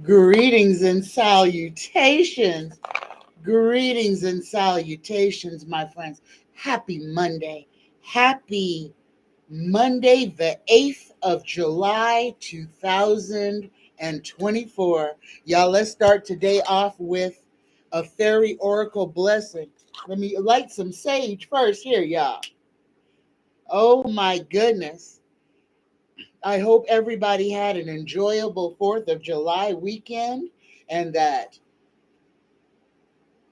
Greetings and salutations. Greetings and salutations, my friends. Happy Monday. Happy Monday, the 8th of July, 2024. Y'all, let's start today off with a fairy oracle blessing. Let me light some sage first here, y'all. Oh my goodness. I hope everybody had an enjoyable 4th of July weekend and that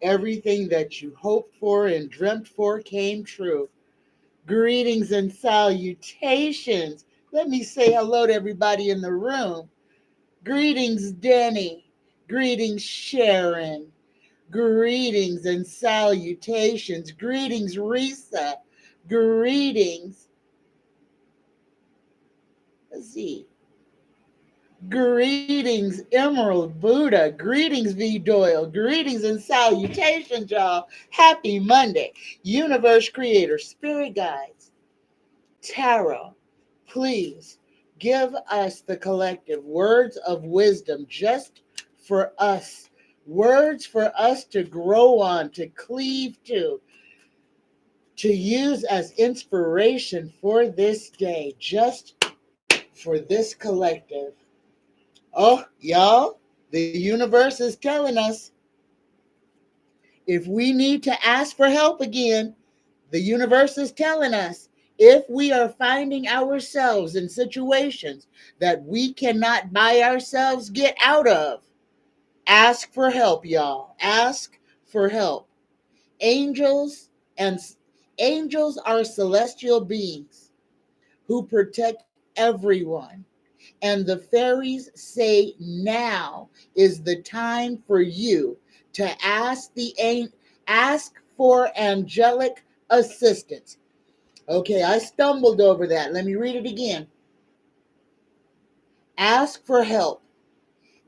everything that you hoped for and dreamt for came true. Greetings and salutations. Let me say hello to everybody in the room. Greetings, Denny. Greetings, Sharon. Greetings and salutations. Greetings, Risa. Greetings. Let's see. Greetings, Emerald Buddha. Greetings, V. Doyle. Greetings and salutations, y'all. Happy Monday. Universe Creator, Spirit Guides, Tarot, please give us the collective words of wisdom just for us. Words for us to grow on, to cleave to use as inspiration for this day, just for this collective. Oh, y'all, the universe is telling us if we need to ask for help again, the universe is telling us if we are finding ourselves in situations that we cannot by ourselves get out of, ask for help, y'all. Ask for help. Angels and angels are celestial beings who protect everyone. And the fairies say now is the time for you to ask for angelic assistance. Okay, I stumbled over that. Let me read it again. Ask for help.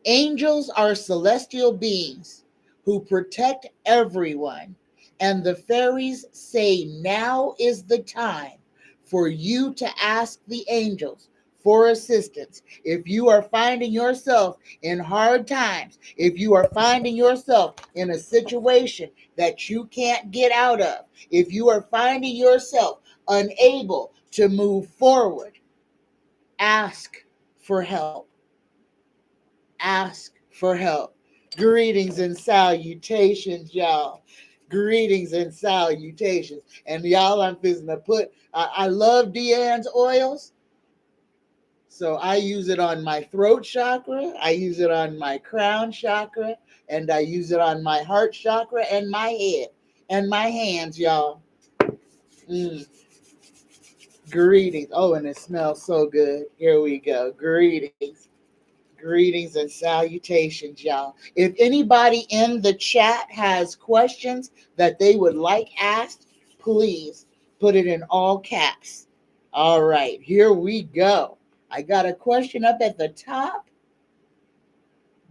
Angels are celestial beings who protect everyone. And the fairies say now is the time for you to ask the angels for assistance. If you are finding yourself in hard times, if you are finding yourself in a situation that you can't get out of, if you are finding yourself unable to move forward, ask for help. Ask for help. Greetings and salutations, y'all. Greetings and salutations. And y'all, I'm fixing to put, I love Deanne's oils. So I use it on my throat chakra, I use it on my crown chakra, and I use it on my heart chakra and my head and my hands, y'all. Mm. Greetings. Oh, and it smells so good. Here we go. Greetings. Greetings and salutations, y'all. If anybody in the chat has questions that they would like asked, please put it in all caps. All right, here we go. I got a question up at the top.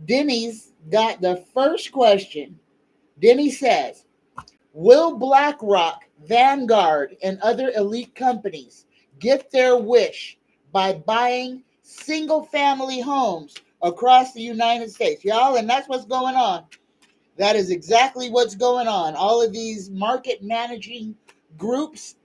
Denny's got the first question. Denny says, will BlackRock, Vanguard, and other elite companies get their wish by buying single family homes across the United States? Y'all, and that's what's going on. That is exactly what's going on. All of these market managing groups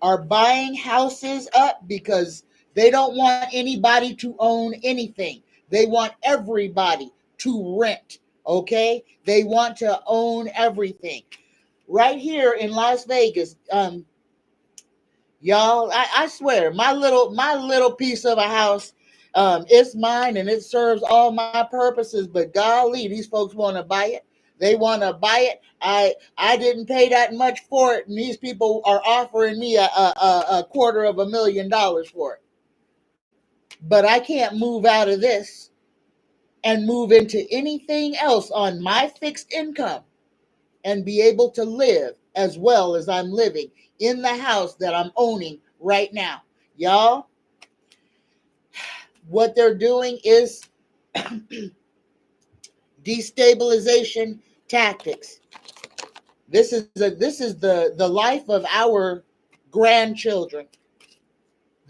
are buying houses up because they don't want anybody to own anything. They want everybody to rent, okay? They want to own everything. Right here in Las Vegas, y'all, I swear, my little piece of a house, it's mine and it serves all my purposes. But golly, these folks want to buy it. They want to buy it. I didn't pay that much for it, and these people are offering me a $250,000 for it. But I can't move out of this and move into anything else on my fixed income and be able to live as well as I'm living in the house that I'm owning right now. Y'all, what they're doing is destabilization tactics. This is the life of our grandchildren.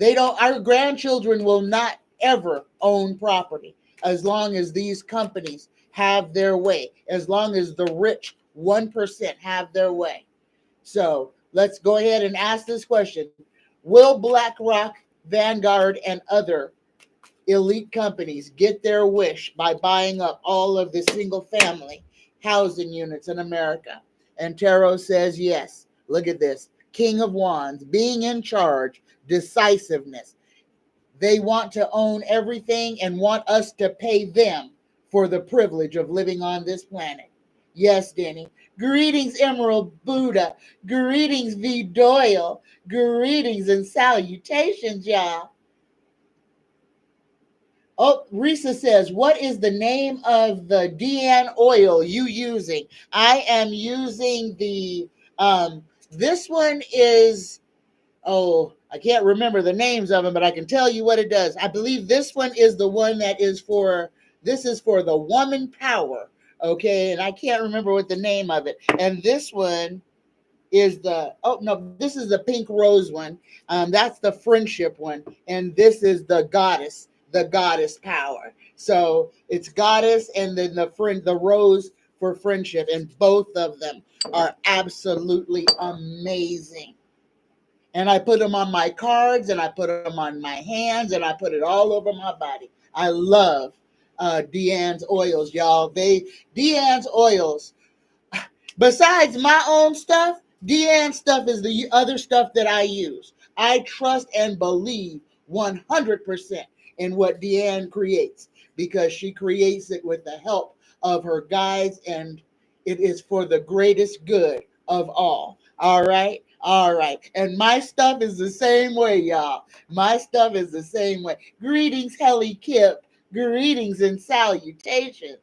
Our grandchildren will not ever own property. as long as these companies have their way, as long as the rich 1% have their way. So let's go ahead and ask this question. Will BlackRock, Vanguard, and other elite companies get their wish by buying up all of the single family housing units in America? And Tarot says yes. Look at this. King of Wands, being in charge, decisiveness. They want to own everything and want us to pay them for the privilege of living on this planet. Yes, Denny. Greetings, Emerald Buddha. Greetings, V. Doyle. Greetings and salutations, y'all. Oh, Risa says, what is the name of the DN oil you using? I am using the, this one is, oh, I can't remember the names of them, but I can tell you what it does. I believe this one is the one that is for, this is for the woman power, okay? And I can't remember what the name of it. And this one is the, oh, no, this is the pink rose one. That's the friendship one. And this is the goddess power. So it's goddess and then the rose for friendship. And both of them are absolutely amazing. And I put them on my cards, and I put them on my hands, and I put it all over my body. I love Deanne's oils, y'all. Deanne's oils, besides my own stuff, Deanne's stuff is the other stuff that I use. I trust and believe 100% in what Deanne creates because she creates it with the help of her guides, and it is for the greatest good of all. All right. All right. And my stuff is the same way, y'all. My stuff is the same way. Greetings, Helly Kip. Greetings and salutations.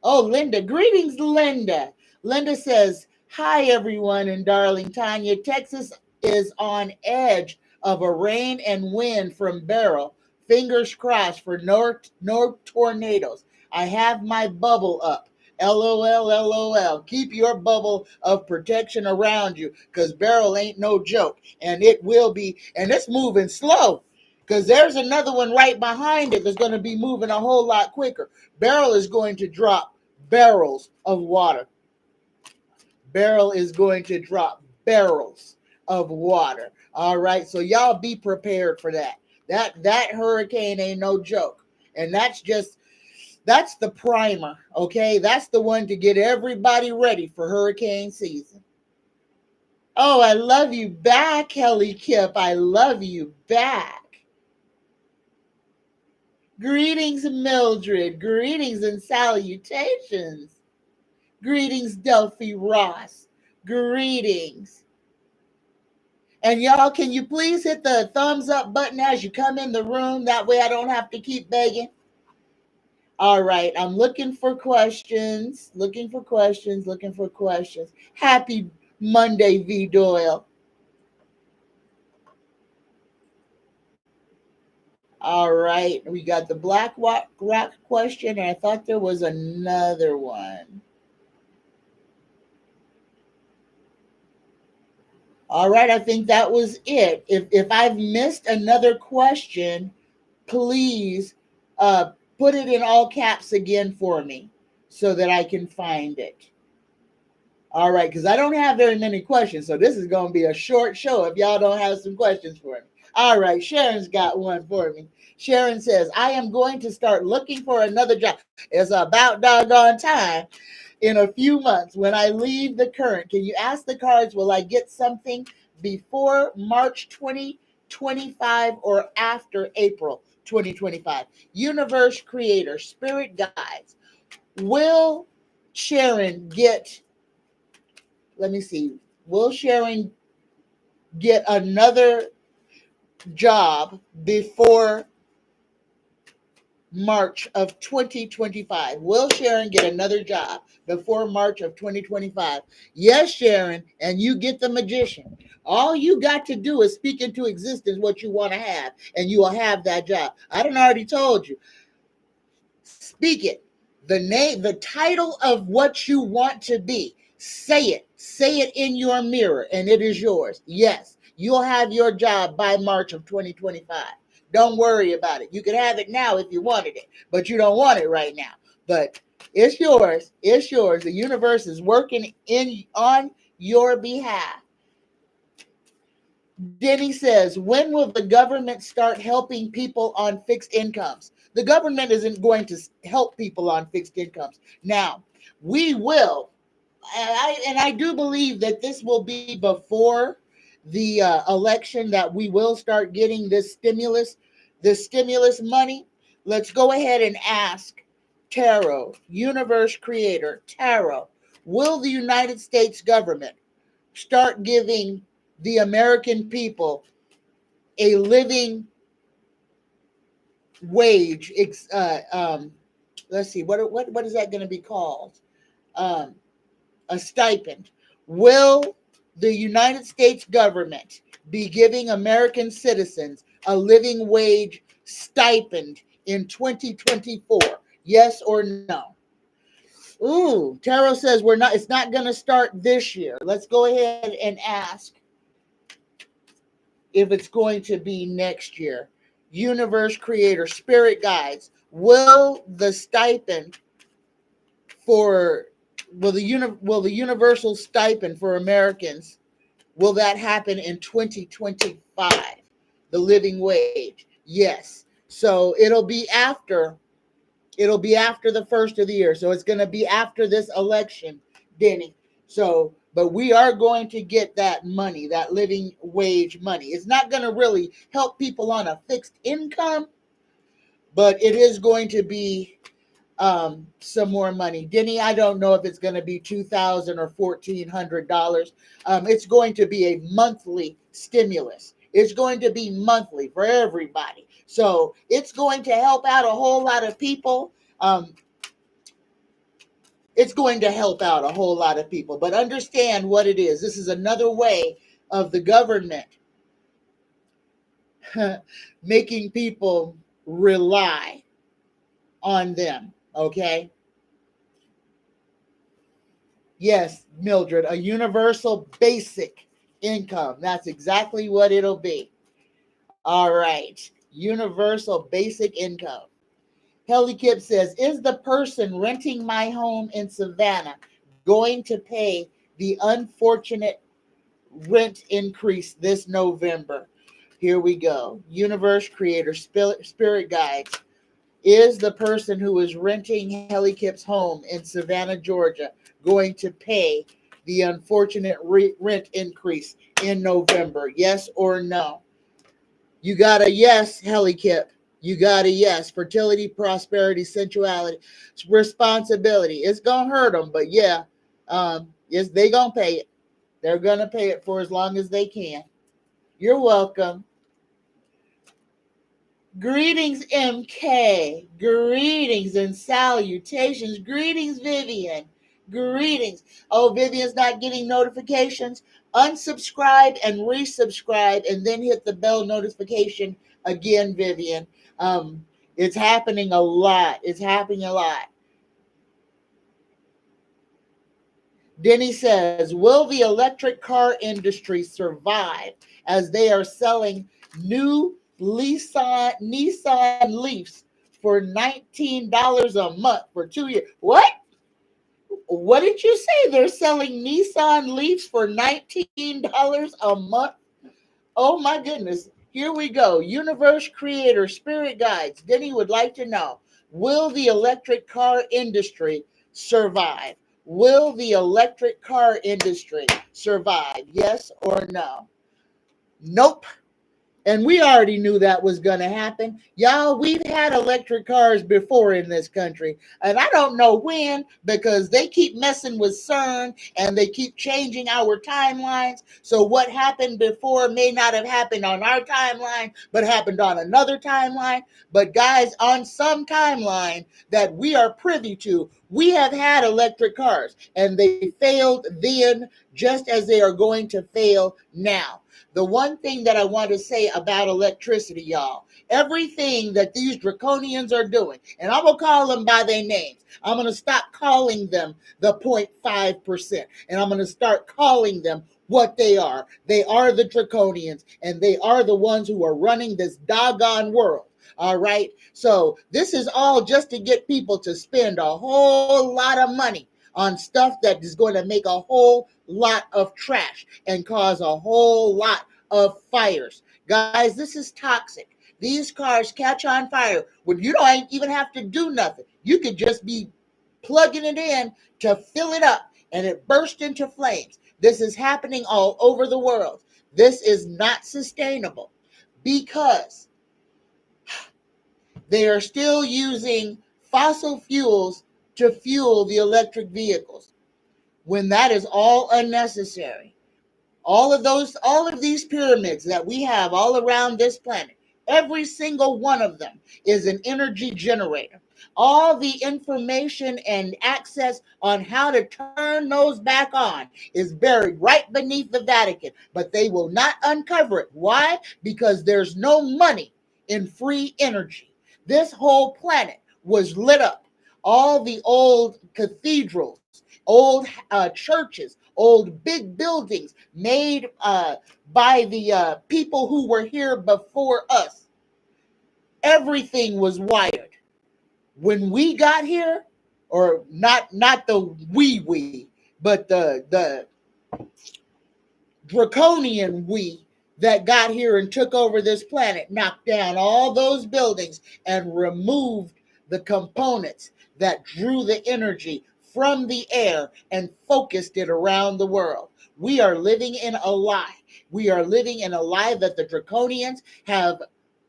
Oh, Linda. Greetings, Linda. Linda says, hi, everyone, and darling Tanya. Texas is on edge of a rain and wind from Beryl. Fingers crossed for no tornadoes. I have my bubble up. LOL, LOL. Keep your bubble of protection around you because Beryl ain't no joke. And it will be, and it's moving slow because there's another one right behind it that's going to be moving a whole lot quicker. Beryl is going to drop barrels of water. Beryl is going to drop barrels of water. All right. So y'all be prepared for that. That hurricane ain't no joke. And that's the primer, okay? That's the one to get everybody ready for hurricane season. Oh, I love you back, Helly Kip. I love you back. Greetings, Mildred. Greetings and salutations. Greetings, Delphi Ross. Greetings. And y'all, can you please hit the thumbs up button as you come in the room? That way I don't have to keep begging. All right, I'm looking for questions. Happy Monday, V. Doyle. All right, we got the Black Rock question, and I thought there was another one. All right, I think that was it. If I've missed another question, please put it in all caps again for me so that I can find it. All right, because I don't have very many questions, so this is going to be a short show if y'all don't have some questions for me. All right, Sharon's got one for me. Sharon says, I am going to start looking for another job. It's about doggone time in a few months when I leave the current. Can you ask the cards, will I get something before March 2025 or after April 2025? Universe Creator, Spirit Guides. Will Sharon get, let me see, will Sharon get another job before March of 2025? Will Sharon get another job before March of 2025? Yes, Sharon, and you get the Magician. All you got to do is speak into existence what you want to have, and you will have that job. I done already told you. Speak it. The name, the title of what you want to be. Say it. Say it in your mirror, and it is yours. Yes, you'll have your job by March of 2025. Don't worry about it. You can have it now if you wanted it, but you don't want it right now. But it's yours. It's yours. The universe is working on your behalf. Denny says, when will the government start helping people on fixed incomes? The government isn't going to help people on fixed incomes. Now, we will, and I do believe that this will be before the election, that we will start getting this stimulus money. Let's go ahead and ask Tarot, universe creator, Tarot, will the United States government start giving the American people a living wage? Let's see, what is that going to be called? A stipend. Will the United States government be giving American citizens a living wage stipend in 2024? Yes or no? Ooh, Tarot says it's not going to start this year. Let's go ahead and ask if it's going to be next year. Universe creator, spirit guides, will the universal stipend for Americans, will that happen in 2025? The living wage. Yes. So it'll be after the first of the year. So it's going to be after this election, Denny. So, but we are going to get that money, that living wage money. It's not going to really help people on a fixed income, but it is going to be some more money. Denny, I don't know if it's going to be $2,000 or $1,400. It's going to be a monthly stimulus. It's going to be monthly for everybody. So it's going to help out a whole lot of people. It's going to help out a whole lot of people. But understand what it is. This is another way of the government making people rely on them. Okay? Yes, Mildred, a universal basic income. That's exactly what it'll be. All right. Universal basic income. Helly Kip says, is the person renting my home in Savannah going to pay the unfortunate rent increase this November? Here we go. Universe creator, spirit guides. Is the person who is renting Helly Kip's home in Savannah, Georgia, going to pay the unfortunate rent increase in November? Yes or no? You got a yes, Helly Kip. You got a yes. Fertility, prosperity, sensuality, responsibility. It's going to hurt them, but yeah, yes, they going to pay it. They're going to pay it for as long as they can. You're welcome. Greetings, MK. Greetings and salutations. Greetings, Vivian. Greetings. Oh, Vivian's not getting notifications. Unsubscribe and resubscribe and then hit the bell notification again, Vivian. It's happening a lot. It's happening a lot. Denny says, will the electric car industry survive as they are selling new Nissan Leafs for $19 a month for 2 years? What? What did you say? They're selling Nissan Leafs for $19 a month? Oh my goodness. Here we go. Universe creator, spirit guides. Denny would like to know, will the electric car industry survive? Will the electric car industry survive? Yes or no? Nope. And we already knew that was going to happen. Y'all, we've had electric cars before in this country. And I don't know when, because they keep messing with CERN and they keep changing our timelines. So what happened before may not have happened on our timeline, but happened on another timeline. But guys, on some timeline that we are privy to, we have had electric cars. And they failed then, just as they are going to fail now. The one thing that I want to say about electricity, y'all, Everything that these draconians are doing, and I'm going to call them by their names. I'm going to stop calling them the 0.5%, and I'm going to start calling them what they are. They are the draconians, and they are the ones who are running this doggone world. All right. So this is all just to get people to spend a whole lot of money on stuff that is going to make a whole lot of trash and cause a whole lot of fires. Guys, this is toxic. These cars catch on fire when you don't even have to do nothing. You could just be plugging it in to fill it up and it bursts into flames. This is happening all over the world. This is not sustainable because they are still using fossil fuels to fuel the electric vehicles when that is all unnecessary. All of these pyramids that we have all around this planet, every single one of them is an energy generator. All the information and access on how to turn those back on is buried right beneath the Vatican, but they will not uncover it. Why? Because there's no money in free energy. This whole planet was lit up. All the old cathedrals, old churches, old big buildings made by the people who were here before us. Everything was wired. When we got here, or not the we, but the draconian we that got here and took over this planet, knocked down all those buildings and removed the components that drew the energy from the air and focused it around the world. We are living in a lie. We are living in a lie that the draconians have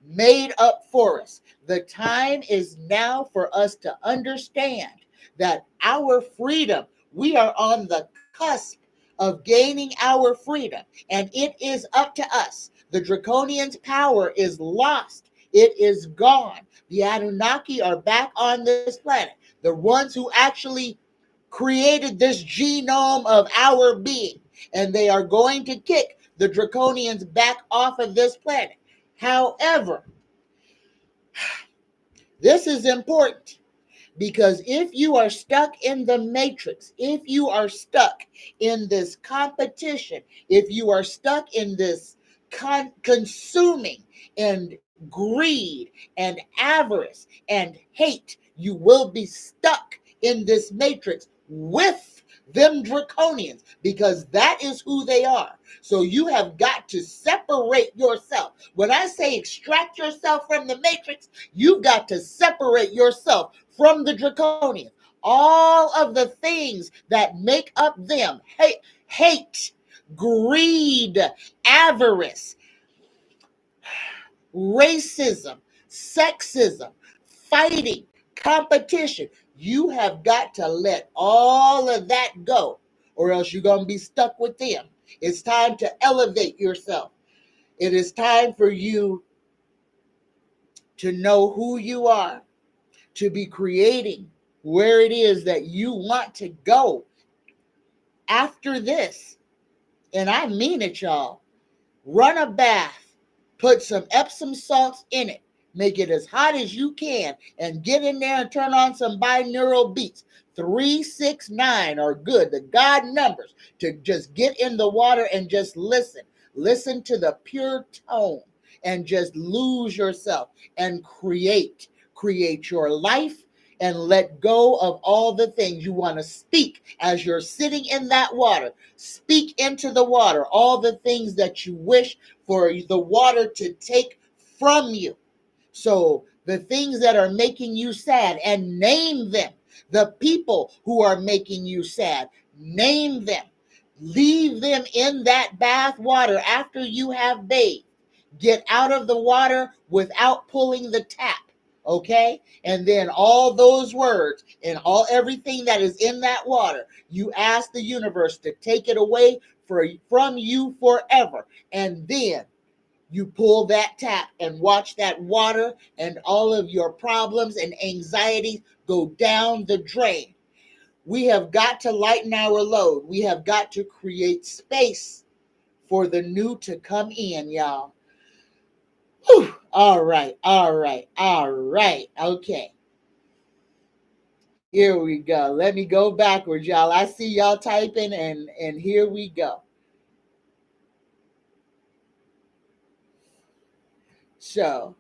made up for us. The time is now for us to understand that our freedom, we are on the cusp of gaining our freedom, and it is up to us. The draconians' power is lost. It is gone. The Anunnaki are back on this planet. The ones who actually created this genome of our being, and they are going to kick the draconians back off of this planet. However, this is important because if you are stuck in the matrix, if you are stuck in this competition, if you are stuck in this consuming and greed and avarice and hate, you will be stuck in this matrix with them draconians, because that is who they are. So you have got to separate yourself. When I say extract yourself from the matrix, you've got to separate yourself from the draconians. All of the things that make up them, hate, greed, avarice, racism, sexism, fighting, competition. You have got to let all of that go, or else you're going to be stuck with them. It's time to elevate yourself. It is time for you to know who you are, to be creating where it is that you want to go after this. And I mean it, y'all. Run a bath, put some Epsom salts in it, make it as hot as you can, and get in there and turn on some binaural beats. 3, 6, 9 are good, the God numbers, to just get in the water and just listen. Listen to the pure tone and just lose yourself and create. Create your life and let go of all the things you want to speak as you're sitting in that water. Speak into the water all the things that you wish for the water to take from you. So the things that are making you sad, and name them. The people who are making you sad, name them. Leave them in that bath water after you have bathed. Get out of the water without pulling the tap. Okay? And then all those words and everything that is in that water, you ask the universe to take it away from you forever. And then you pull that tap and watch that water and all of your problems and anxieties go down the drain. We have got to lighten our load. We have got to create space for the new to come in, y'all. Whew. All right. Okay. Here we go. Let me go backwards, y'all. I see y'all typing, and here we go. So,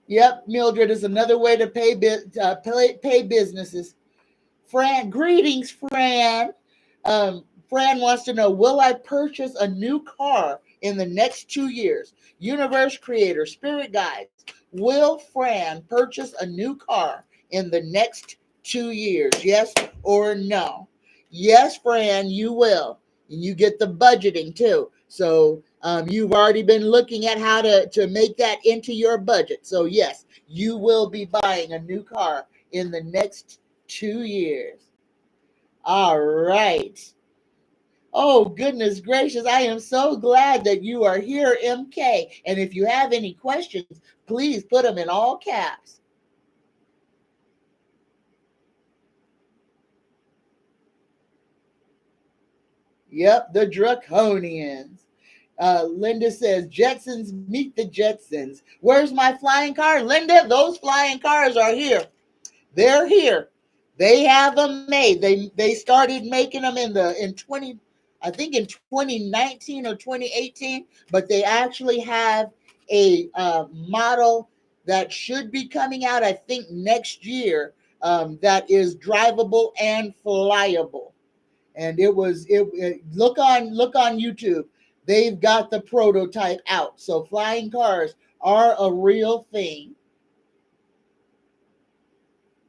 yep, Mildred is another way to pay businesses. Fran, greetings, Fran. Fran wants to know, will I purchase a new car in the next 2 years? Universe Creator, Spirit Guides, will Fran purchase a new car in the next 2 years? Yes or no? Yes, Fran, you will. And you get the budgeting too. So you've already been looking at how to make that into your budget. So yes, you will be buying a new car in the next 2 years. All right. Oh, goodness gracious. I am so glad that you are here, MK. And if you have any questions, please put them in all caps. Yep, the Draconians. Linda says, Jetsons, meet the Jetsons. Where's my flying car? Linda, those flying cars are here. They're here. They have them made. They started making them in 20, I think in 2019 or 2018, but they actually have a model that should be coming out, I think, next year, that is drivable and flyable. And look on YouTube. They've got the prototype out. So flying cars are a real thing.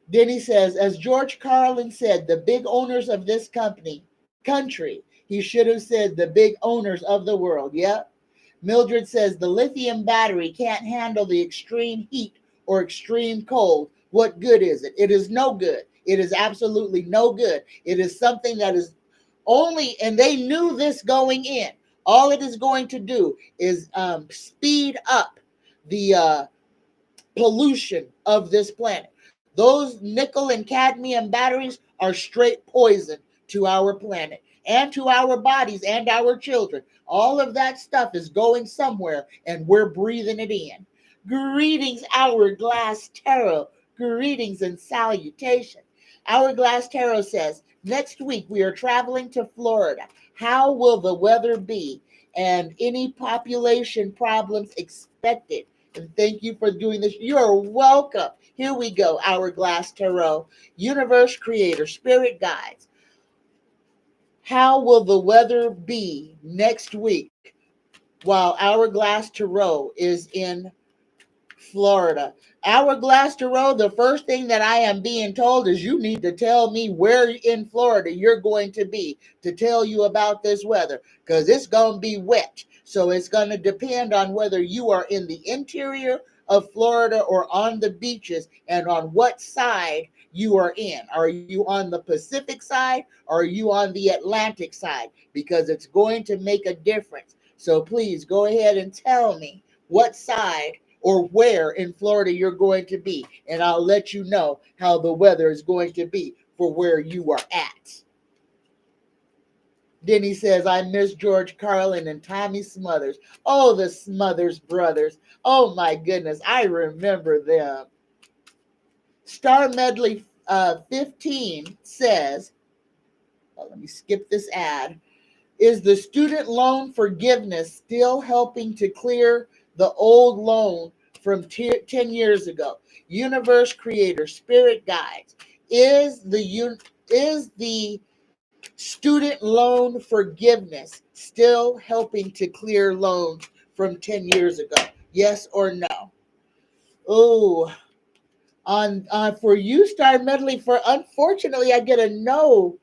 Then he says, as George Carlin said, the big owners of this country. He should have said the big owners of the world. Yep. Mildred says the lithium battery can't handle the extreme heat or extreme cold. What good is it? It is no good. It is absolutely no good. It is something that is only, and they knew this going in. All it is going to do is speed up the pollution of this planet. Those nickel and cadmium batteries are straight poison to our planet and to our bodies and our children. All of that stuff is going somewhere and we're breathing it in. Greetings, Hourglass Tarot. Greetings and salutation. Hourglass Tarot says, next week we are traveling to Florida. How will the weather be and any population problems expected? And thank you for doing this. You're welcome. Here we go, Hourglass Tarot. Universe Creator, Spirit Guides. How will the weather be next week while Hourglass Tarot is in Florida? Hourglass Tarot, the first thing that I am being told is you need to tell me where in Florida you're going to be to tell you about this weather, because it's going to be wet. So it's going to depend on whether you are in the interior of Florida or on the beaches and on what side you are in. Are you on the Pacific side or are you on the Atlantic side? Because it's going to make a difference. So please go ahead and tell me what side or where in Florida you're going to be, and I'll let you know how the weather is going to be for where you are at. Then he says, I miss George Carlin and Tommy Smothers. Oh, the Smothers brothers. Oh, my goodness. I remember them. Star Medley 15 says, let me skip this ad. Is the student loan forgiveness still helping to clear the old loan from 10 years ago? Universe Creator, Spirit Guides. Is the student loan forgiveness still helping to clear loans from 10 years ago? Yes or no? Oh, on for you, Star Medley, for unfortunately, I get a no.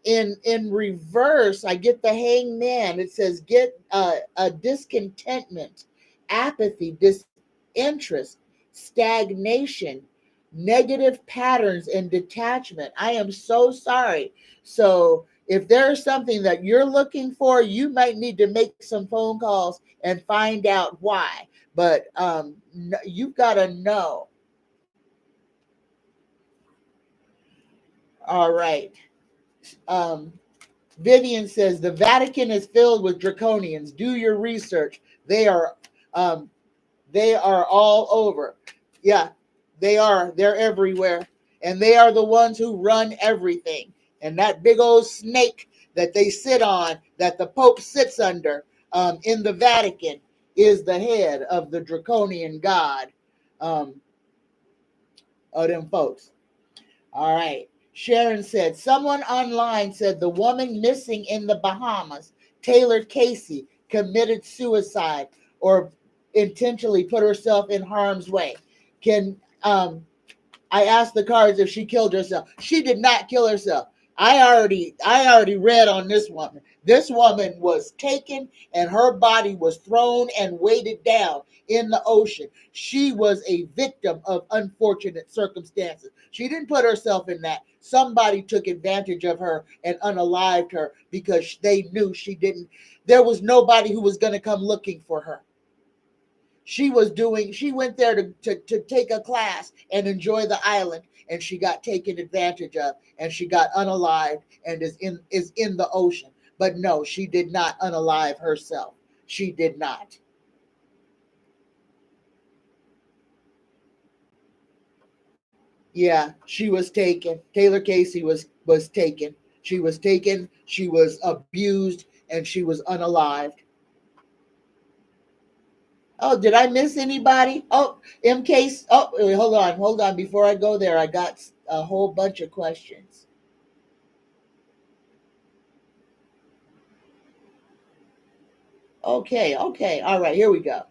In reverse, I get the hangman. It says get a discontentment, apathy, disinterest, stagnation, negative patterns, and detachment. I am so sorry. So if there's something that you're looking for, you might need to make some phone calls and find out why. But you've got to know. All right. Vivian says the Vatican is filled with draconians. Do your research. They are um, all over. Yeah, they are. They're everywhere. And they are the ones who run everything. And that big old snake that they sit on, that the Pope sits under in the Vatican, is the head of the draconian god of them folks. All right. Sharon said, someone online said the woman missing in the Bahamas, Taylor Casey, committed suicide or intentionally put herself in harm's way. Can I asked the cards if she killed herself. She did not kill herself. I already read on this woman. This woman was taken and her body was thrown and weighted down in the ocean. She was a victim of unfortunate circumstances. She didn't put herself in that. Somebody took advantage of her and unalived her because they knew she didn't. There was nobody who was going to come looking for her. She went there to take a class and enjoy the island, and she got taken advantage of, and she got unalived and is in the ocean. But no, she did not unalive herself. She did not. Yeah, she was taken. Taylor Casey was taken. She was taken, she was abused, and she was unalived. Oh, did I miss anybody? Oh, MK. Oh, wait, hold on. Before I go there, I got a whole bunch of questions. Okay. All right, here we go.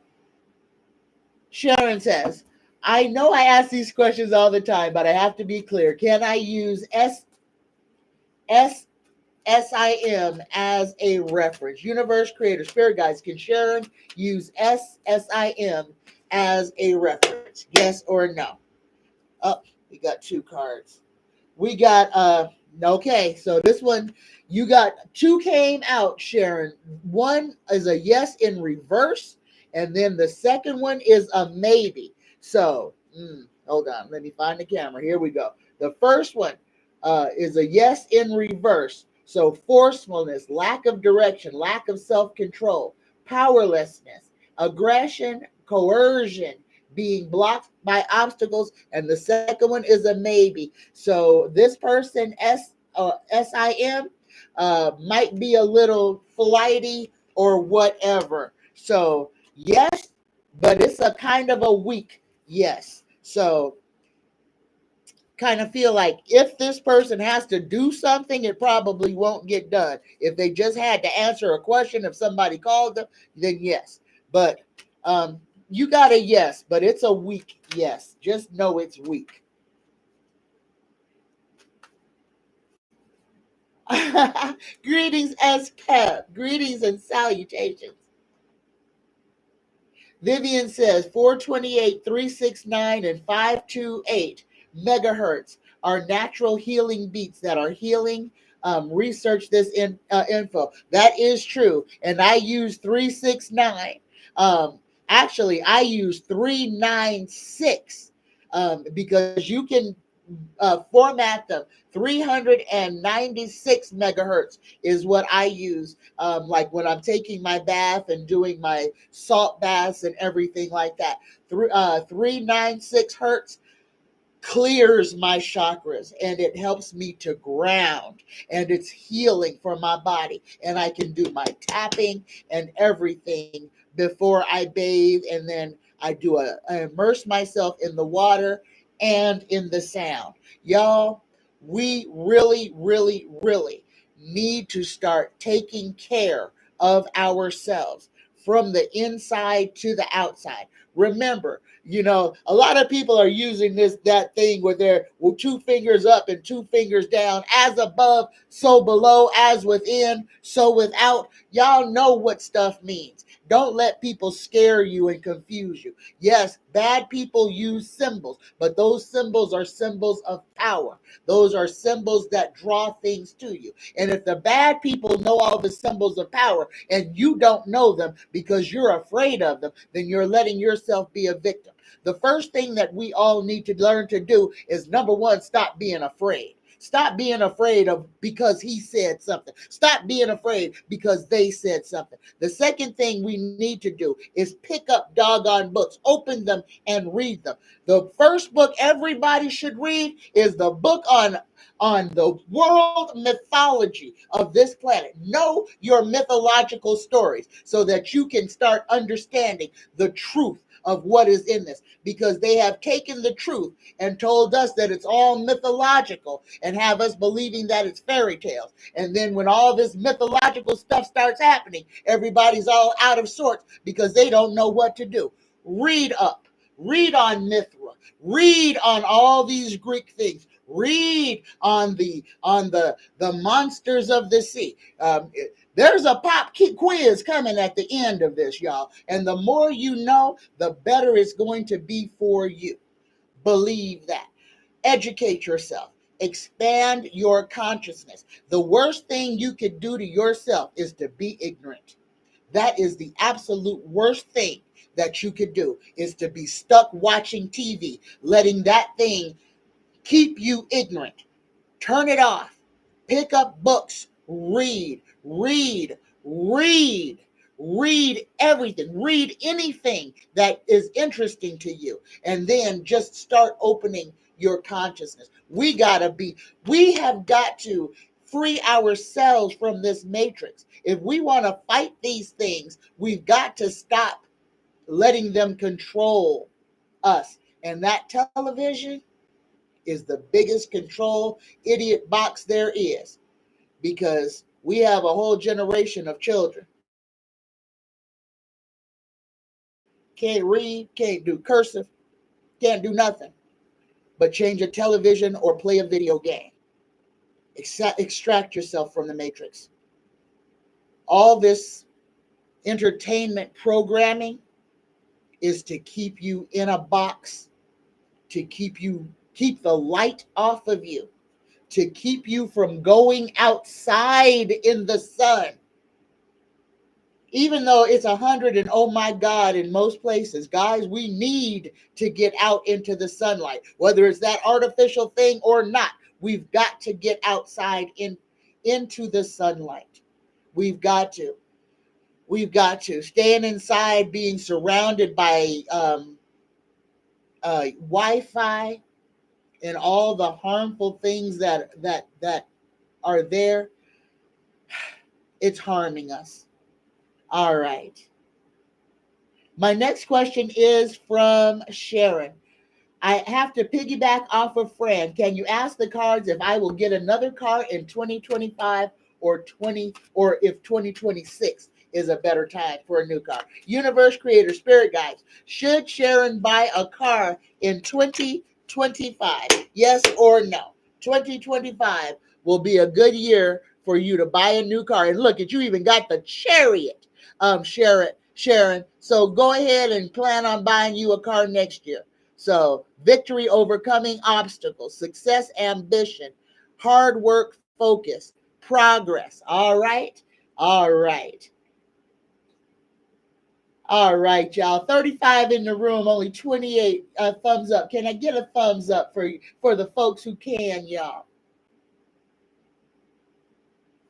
Sharon says, I know I ask these questions all the time, but I have to be clear. Can I use SIM as a reference? Universe Creator Spirit Guides, can Sharon use SIM as a reference? Yes or no? Oh, we got two cards. We got okay, so this one, you got two came out, Sharon. One is a yes in reverse, and then the second one is a maybe. So hold on, let me find the camera. Here we go. The first one is a yes in reverse. So forcefulness, lack of direction, lack of self-control, powerlessness, aggression, coercion, being blocked by obstacles, and the second one is a maybe. So this person, SIM, might be a little flighty or whatever. So yes, but it's a kind of a weak yes. So kind of feel like if this person has to do something, it probably won't get done. If they just had to answer a question, if somebody called them, then yes. But you got a yes, but it's a weak yes. Just know it's weak. Greetings, SCAP. Greetings and salutations. Vivian says 428, 369, and 528 megahertz are natural healing beats that are healing. Research this info. That is true. And I use 369. Actually, I use 396 because you can format them. 396 megahertz is what I use, like when I'm taking my bath and doing my salt baths and everything like that. 396 hertz clears my chakras and it helps me to ground, and it's healing for my body, and I can do my tapping and everything before I bathe, and then I immerse myself in the water and in the sound. Y'all, we really need to start taking care of ourselves from the inside to the outside. Remember, a lot of people are using that thing where they're two fingers up and two fingers down, as above, so below, as within, so without. Y'all know what stuff means. Don't let people scare you and confuse you. Yes, bad people use symbols, but those symbols are symbols of power. Those are symbols that draw things to you. And if the bad people know all the symbols of power and you don't know them because you're afraid of them, then you're letting yourself be a victim. The first thing that we all need to learn to do is, number one, stop being afraid. Stop being afraid of because he said something. Stop being afraid because they said something. The second thing we need to do is pick up doggone books, open them and read them. The first book everybody should read is the book on the world mythology of this planet. Know your mythological stories so that you can start understanding the truth of what is in this, because they have taken the truth and told us that it's all mythological and have us believing that it's fairy tales. And then when all this mythological stuff starts happening, everybody's all out of sorts because they don't know what to do. Read up. Read on Mithra. Read on all these Greek things. Read on the monsters of the sea. There's a pop quiz coming at the end of this, y'all. And the more you know, the better it's going to be for you. Believe that. Educate yourself. Expand your consciousness. The worst thing you could do to yourself is to be ignorant. That is the absolute worst thing that you could do, is to be stuck watching TV, letting that thing keep you ignorant. Turn it off. Pick up books. Read everything. Read anything that is interesting to you. And then just start opening your consciousness. We have got to free ourselves from this matrix. If we want to fight these things, we've got to stop letting them control us. And that television is the biggest control idiot box there is, because we have a whole generation of children. Can't read, can't do cursive, can't do nothing but change a television or play a video game. Extract yourself from the matrix. All this entertainment programming is to keep you in a box, to keep the light off of you, to keep you from going outside in the sun. Even though it's 100 and oh my God in most places, guys, we need to get out into the sunlight. Whether it's that artificial thing or not, we've got to get outside into the sunlight. We've got to. Staying inside, being surrounded by Wi-Fi and all the harmful things that are there, it's harming us. All right. My next question is from Sharon. I have to piggyback off of Fran. Can you ask the cards if I will get another car in 2025 or if 2026 is a better time for a new car? Universe, creator, spirit guides. Should Sharon buy a car in 2025? Yes or no? 2025 will be a good year for you to buy a new car. And look, you even got the Chariot, Sharon. So go ahead and plan on buying you a car next year. So victory, overcoming obstacles, success, ambition, hard work, focus, progress. All right. All right, y'all. 35 in the room, only 28 thumbs up. Can I get a thumbs up for the folks who can, y'all?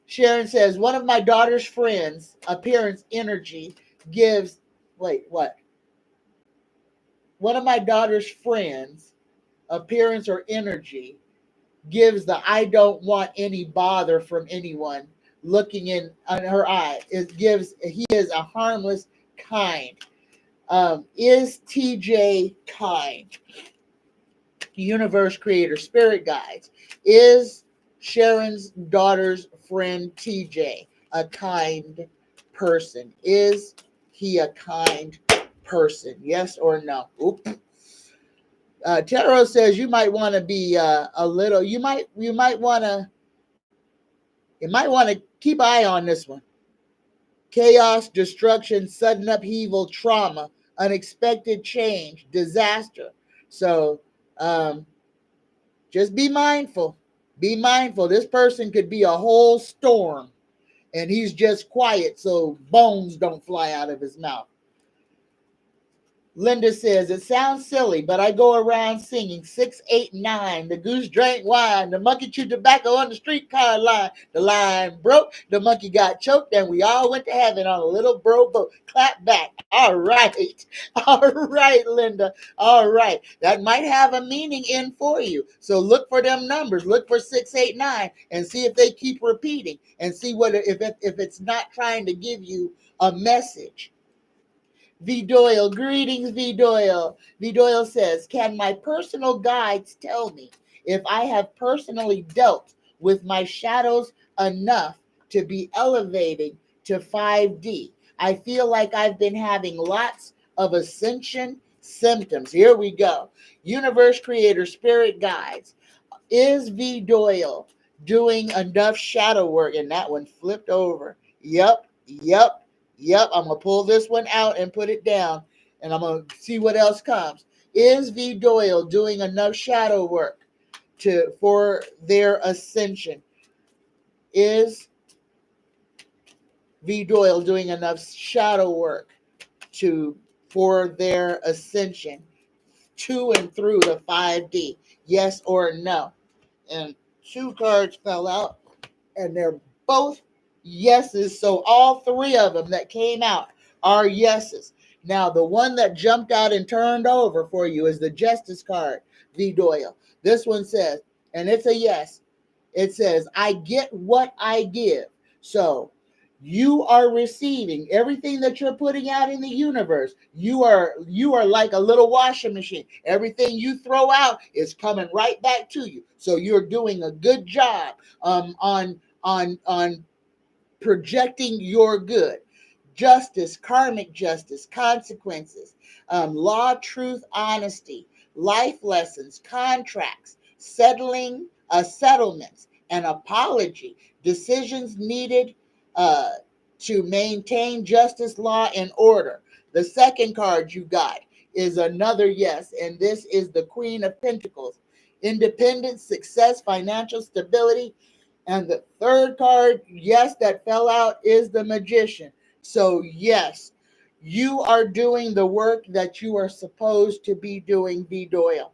Sharon says, one of my daughter's friends' appearance energy gives, wait, what? One of my daughter's friends' appearance or energy gives the I don't want any bother from anyone looking in her eye. He is a harmless, kind. Is TJ kind? Universe, creator, spirit guides. Is Sharon's daughter's friend TJ a kind person? Is he a kind person? Yes or no? Oops. Tarot says you might want to be a little. You might want to keep an eye on this one. Chaos, destruction, sudden upheaval, trauma, unexpected change, disaster. So just be mindful. Be mindful. This person could be a whole storm, and he's just quiet so bones don't fly out of his mouth. Linda says, it sounds silly, but I go around singing 6, 8, 9. The goose drank wine. The monkey chewed tobacco on the streetcar line. The line broke. The monkey got choked, and we all went to heaven on a little bro boat. Clap back. All right. All right, Linda. All right. That might have a meaning in for you. So look for them numbers. Look for 6, 8, 9, and see if they keep repeating, and see what if it's not trying to give you a message. V. Doyle, greetings, V. Doyle. V. Doyle says, can my personal guides tell me if I have personally dealt with my shadows enough to be elevating to 5D? I feel like I've been having lots of ascension symptoms. Here we go. Universe Creator Spirit Guides. Is V. Doyle doing enough shadow work? And that one flipped over. Yep. I'm going to pull this one out and put it down, and I'm going to see what else comes. Is V. Doyle doing enough shadow work for their ascension? Is V. Doyle doing enough shadow work for their ascension to and through the 5D? Yes or no? And 2 cards fell out, and they're both yeses. So all 3 of them that came out are yeses. Now, the one that jumped out and turned over for you is the Justice card, V. Doyle. This one says, and it's a yes, it says, I get what I give. So you are receiving everything that you're putting out in the universe. You are like a little washing machine. Everything you throw out is coming right back to you. So you're doing a good job on projecting your good. Justice, karmic justice, consequences, law, truth, honesty, life lessons, contracts, settlements, an apology, decisions needed to maintain justice, law, and order. The second card you got is another yes, and this is the Queen of Pentacles. Independence, success, financial stability. And the third card, yes, that fell out is the Magician. So yes, you are doing the work that you are supposed to be doing, V. Doyle.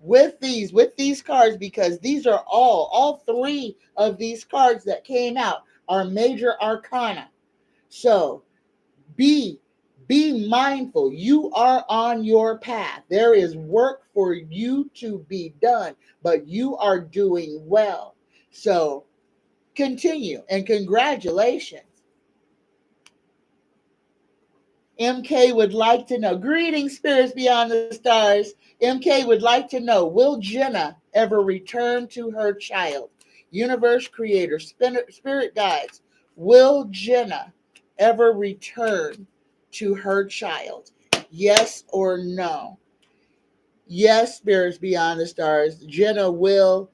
With these cards, because these are all 3 of these cards that came out are major arcana. So be mindful. You are on your path. There is work for you to be done, but you are doing well. So continue, and congratulations. MK would like to know, greetings, spirits beyond the stars. MK would like to know, will Jenna ever return to her child? Universe Creator, Spirit Guides, will Jenna ever return to her child? Yes or no? Yes, spirits beyond the stars, Jenna will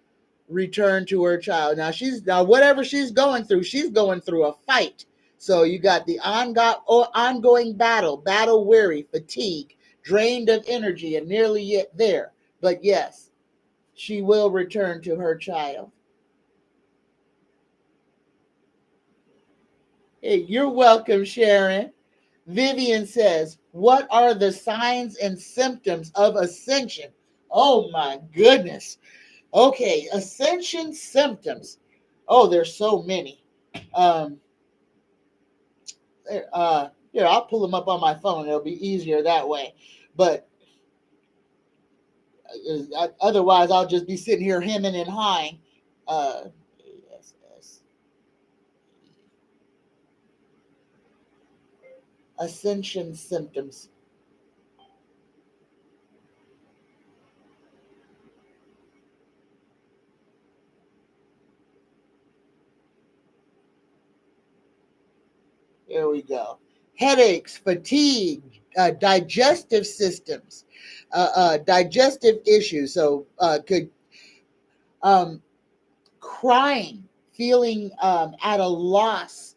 return to her child. Now whatever she's going through a fight. So you got the ongoing battle weary, fatigue, drained of energy, and nearly yet there. But yes, she will return to her child. Hey, you're welcome, Sharon. Vivian says, what are the signs and symptoms of ascension? Oh my goodness. Okay, ascension symptoms. Oh, there's so many. Here, I'll pull them up on my phone. It'll be easier that way. But otherwise, I'll just be sitting here hemming and hawing. Ascension symptoms. Here we go. Headaches, fatigue, digestive systems, digestive issues. So could crying, feeling at a loss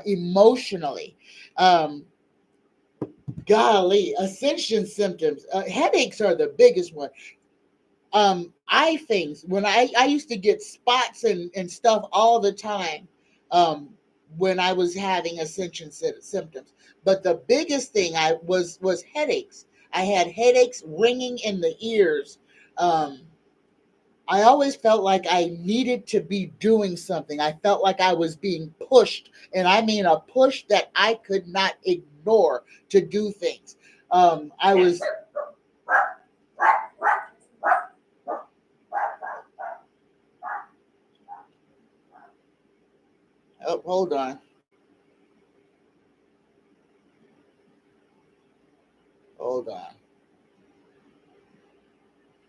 emotionally. Golly, ascension symptoms. Headaches are the biggest one. Eye things. When I used to get spots and stuff all the time. when I was having ascension symptoms. But the biggest thing was headaches. I had headaches, ringing in the ears. I always felt like I needed to be doing something. I felt like I was being pushed, and I mean a push that I could not ignore to do things. I was. Oh, hold on. Hold on.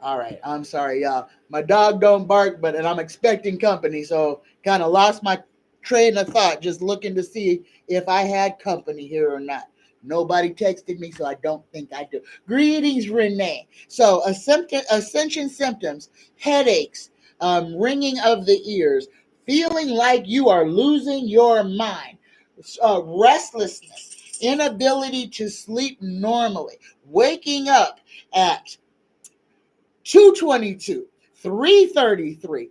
All right, I'm sorry, y'all. My dog don't bark, and I'm expecting company, so kind of lost my train of thought, just looking to see if I had company here or not. Nobody texted me, so I don't think I do. Greetings, Renee. So, ascension symptoms: headaches, ringing of the ears, feeling like you are losing your mind, restlessness, inability to sleep normally, waking up at 222, 333,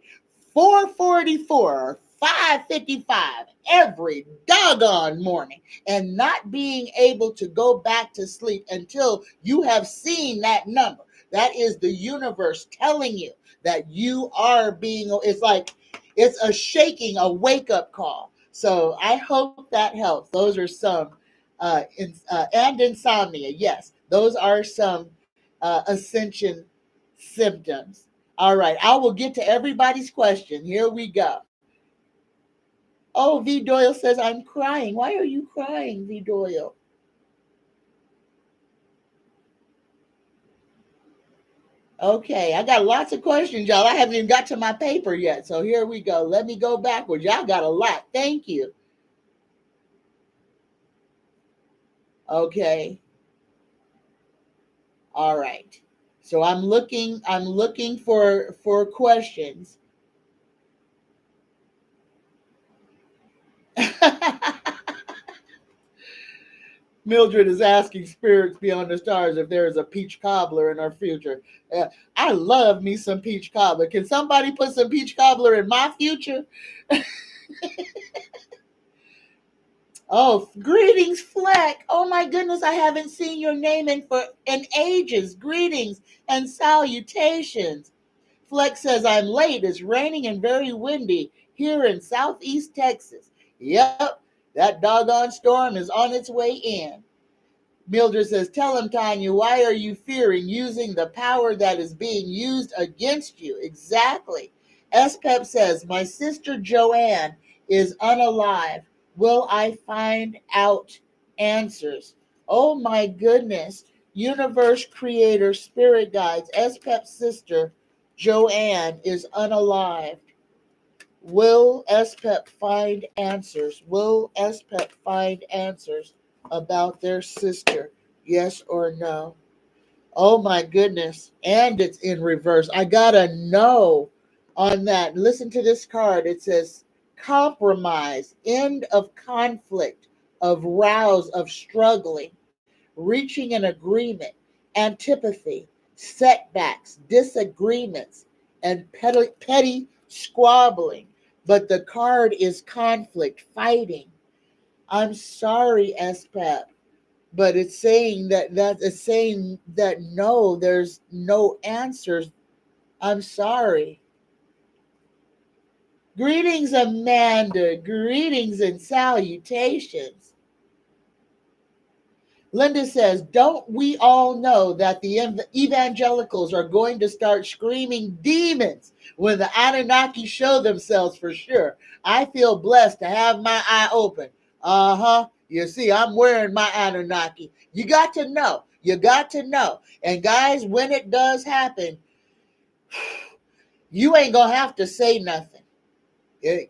444, or 555 every doggone morning, and not being able to go back to sleep until you have seen that number. That is the universe telling you that you are being, it's like, it's a shaking, a wake up call. So I hope that helps. Those are some, and insomnia. Yes, those are some ascension symptoms. All right, I will get to everybody's question. Here we go. Oh, V. Doyle says, I'm crying. Why are you crying, V. Doyle? Okay, I got lots of questions, y'all. I haven't even got to my paper yet. So here we go. Let me go backwards. Y'all got a lot. Thank you. Okay. All right. So I'm looking for questions. Mildred is asking spirits beyond the stars if there is a peach cobbler in our future. I love me some peach cobbler. Can somebody put some peach cobbler in my future? Oh, greetings, Fleck. Oh my goodness, I haven't seen your name in ages. Greetings and salutations. Fleck says, I'm late. It's raining and very windy here in southeast Texas. Yep, that doggone storm is on its way in. Mildred says, tell him, Tanya, why are you fearing using the power that is being used against you? Exactly. SPEP says, my sister Joanne is unalive. Will I find out answers? Oh my goodness. Universe creator, spirit guides, SPEP's sister Joanne is unalive. Will SPEP find answers? Will SPEP find answers about their sister? Yes or no? Oh my goodness. And it's in reverse. I got a no on that. Listen to this card. It says compromise, end of conflict, of rows, of struggling, reaching an agreement, antipathy, setbacks, disagreements, and petty squabbling. But the card is conflict, fighting. I'm sorry, SPAP, but it's saying that no, there's no answers. I'm sorry. Greetings, Amanda. Greetings and salutations. Linda says, don't we all know that the evangelicals are going to start screaming demons when the Anunnaki show themselves for sure? I feel blessed to have my eye open. Uh-huh. You see, I'm wearing my Anunnaki. You got to know. You got to know. And guys, when it does happen, you ain't going to have to say nothing.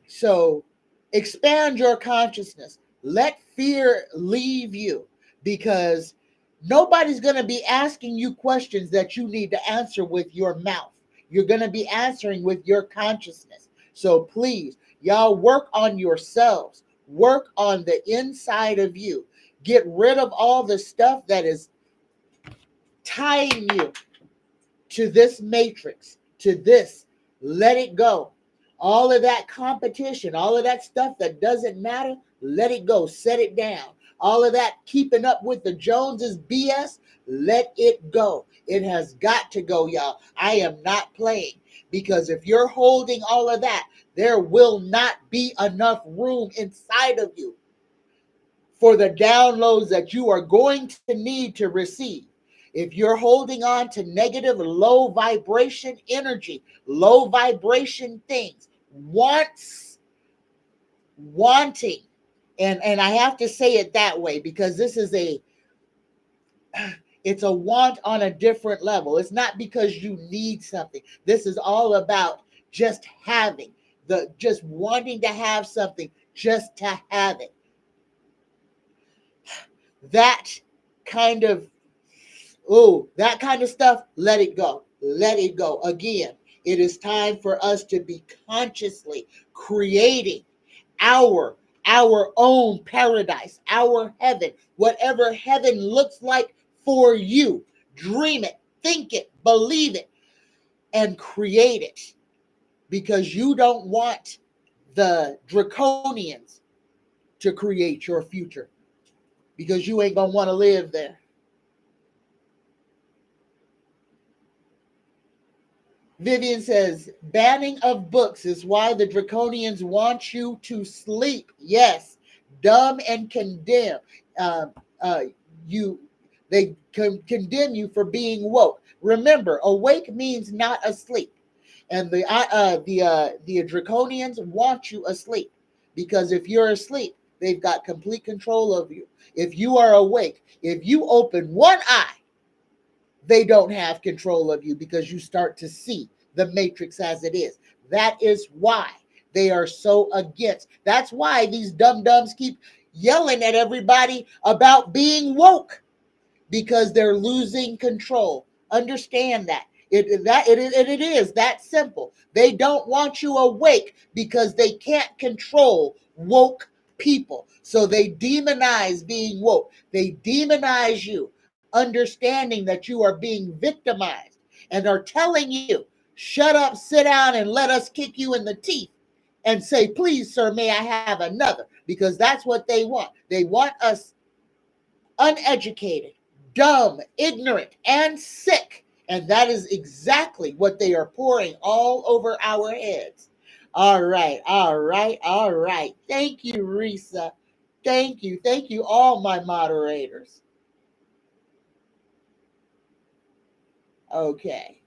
So expand your consciousness. Let fear leave you, because nobody's going to be asking you questions that you need to answer with your mouth. You're going to be answering with your consciousness. So please, y'all, work on yourselves. Work on the inside of you. Get rid of all the stuff that is tying you to this matrix, to this. Let it go. All of that competition, all of that stuff that doesn't matter, let it go, set it down. All of that keeping up with the Joneses BS, let it go. It has got to go, y'all. I am not playing, because if you're holding all of that, there will not be enough room inside of you for the downloads that you are going to need to receive. If you're holding on to negative, low vibration energy, low vibration things, wanting, and I have to say it that way because this is it's a want on a different level. It's not because you need something. This is all about just having, just wanting to have something, just to have it. That kind of stuff, let it go. Let it go. Again, it is time for us to be consciously creating our own paradise, our heaven, whatever heaven looks like for you. Dream it, think it, believe it, and create it, because you don't want the draconians to create your future, because you ain't gonna want to live there. Vivian says, banning of books is why the draconians want you to sleep. Yes, dumb and condemn. They condemn you for being woke. Remember, awake means not asleep, and the draconians want you asleep, because if you're asleep, they've got complete control of you. If you are awake, if you open one eye, they don't have control of you, because you start to see the matrix as it is. That is why they are so against. That's why these dum-dums keep yelling at everybody about being woke, because they're losing control. Understand that. It is that simple. They don't want you awake because they can't control woke people. So they demonize being woke. They demonize you, understanding that you are being victimized, and are telling you, shut up, sit down, and let us kick you in the teeth and say, please, sir, may I have another? Because that's what they want. They want us uneducated, dumb, ignorant, and sick. And that is exactly what they are pouring all over our heads. All right. Thank you, Risa. Thank you. Thank you, all my moderators. Okay.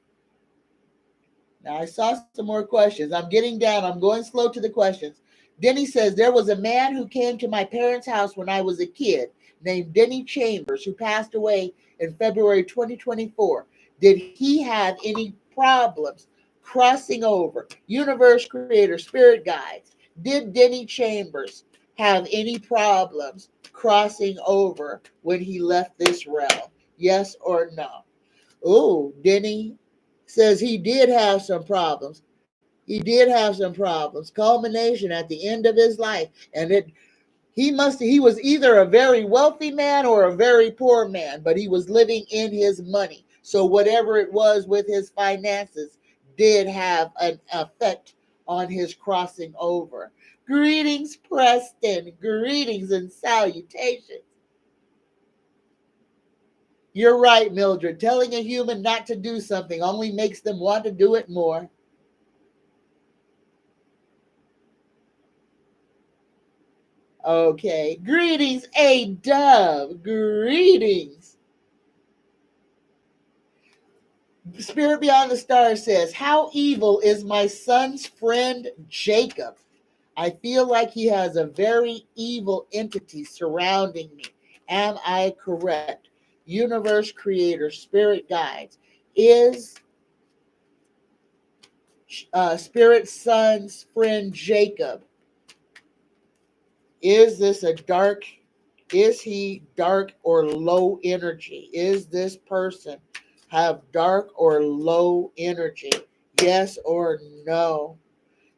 Now, I saw some more questions. I'm getting down. I'm going slow to the questions. Denny says, there was a man who came to my parents' house when I was a kid named Denny Chambers, who passed away in February 2024. Did he have any problems crossing over? Universe creator, spirit guides. Did Denny Chambers have any problems crossing over when he left this realm? Yes or no? Oh, Denny says he did have some problems. He did have some problems. Culmination at the end of his life. And he was either a very wealthy man or a very poor man, but he was living in his money. So whatever it was with his finances did have an effect on his crossing over. Greetings, Preston. Greetings and salutations. You're right, Mildred. Telling a human not to do something only makes them want to do it more. Okay. Greetings, A-Dub. Greetings. Spirit Beyond the Stars says, how evil is my son's friend Jacob? I feel like he has a very evil entity surrounding me. Am I correct? Universe creator, spirit guides. Is Spirit son's friend Jacob, is he dark or low energy? Is this person have dark or low energy? Yes or no?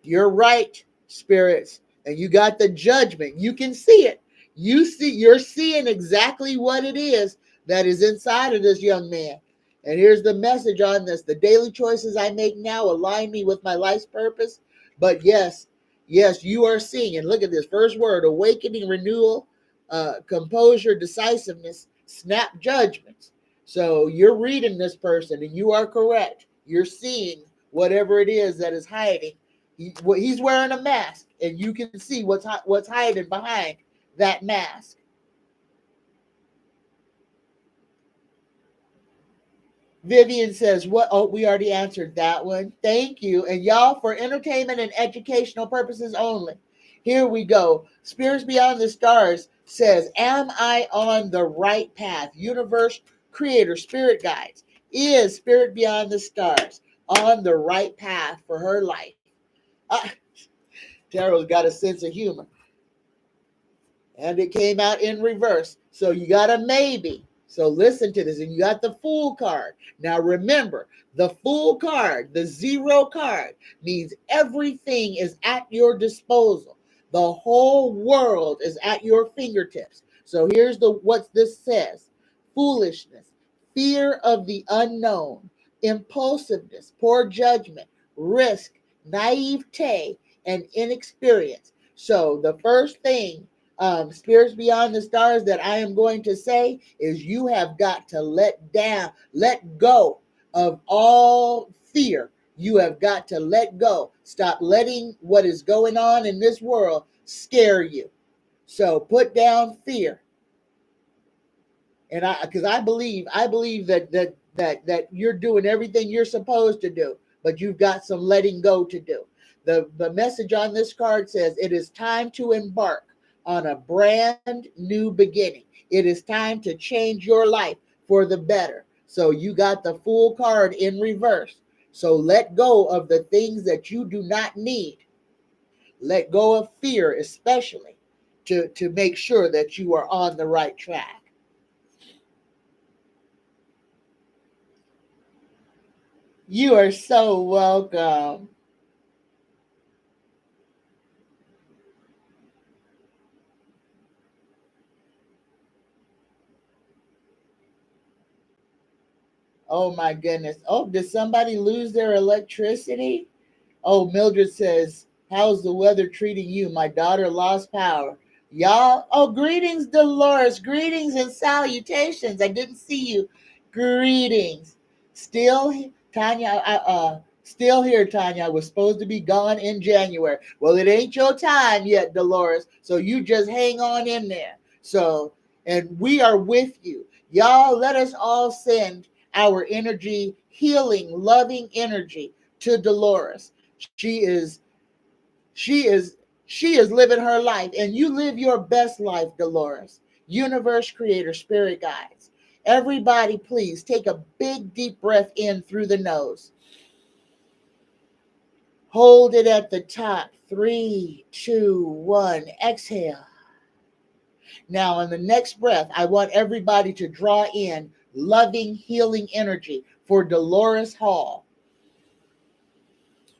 You're right, spirits. And you got the judgment. You can see it. You're seeing exactly what it is that is inside of this young man. And here's the message on this. The daily choices I make now align me with my life's purpose. But yes, Yes, you are seeing. And look at this first word: awakening, renewal, composure, decisiveness, snap judgments. So you're reading this person, and you are correct. You're seeing whatever it is that is hiding. He's wearing a mask, and you can see what's hiding behind that mask. Vivian says, "What? Oh, we already answered that one. Thank you. And y'all, for entertainment and educational purposes only. Here we go. Spirits Beyond the Stars says, am I on the right path? Universe, creator, spirit guides. Is Spirit Beyond the Stars on the right path for her life?" Ah, Tarot's got a sense of humor. And it came out in reverse. So you got a maybe. So listen to this. And you got the Fool card. Now remember, the Fool card, the zero card, means everything is at your disposal. The whole world is at your fingertips. So here's what this says: foolishness, fear of the unknown, impulsiveness, poor judgment, risk, naivete, and inexperience. So the first thing, spirits beyond the stars, that I am going to say is you have got to let go of all fear. You have got to let go. Stop letting what is going on in this world scare you. So put down fear. And because I believe that you're doing everything you're supposed to do, but you've got some letting go to do. The message on this card says it is time to embark on a brand new beginning. It is time to change your life for the better. So you got the Fool card in reverse. So let go of the things that you do not need. Let go of fear, especially to make sure that you are on the right track. You are so welcome. Oh my goodness. Oh, did somebody lose their electricity? Oh, Mildred says, how's the weather treating you? My daughter lost power. Y'all, oh, greetings, Dolores. Greetings and salutations. I didn't see you. Greetings. Still, Tanya, still here, Tanya. I was supposed to be gone in January. Well, it ain't your time yet, Dolores. So you just hang on in there. So, and we are with you. Y'all, let us all send our energy, healing, loving energy to Dolores. She is she is she is living her life, and you live your best life, Dolores. Universe, creator, spirit guides. Everybody, please take a big deep breath in through the nose. Hold it at the top. 3, 2, 1. Exhale. Now, on the next breath, I want everybody to draw in loving, healing energy for Dolores Hall.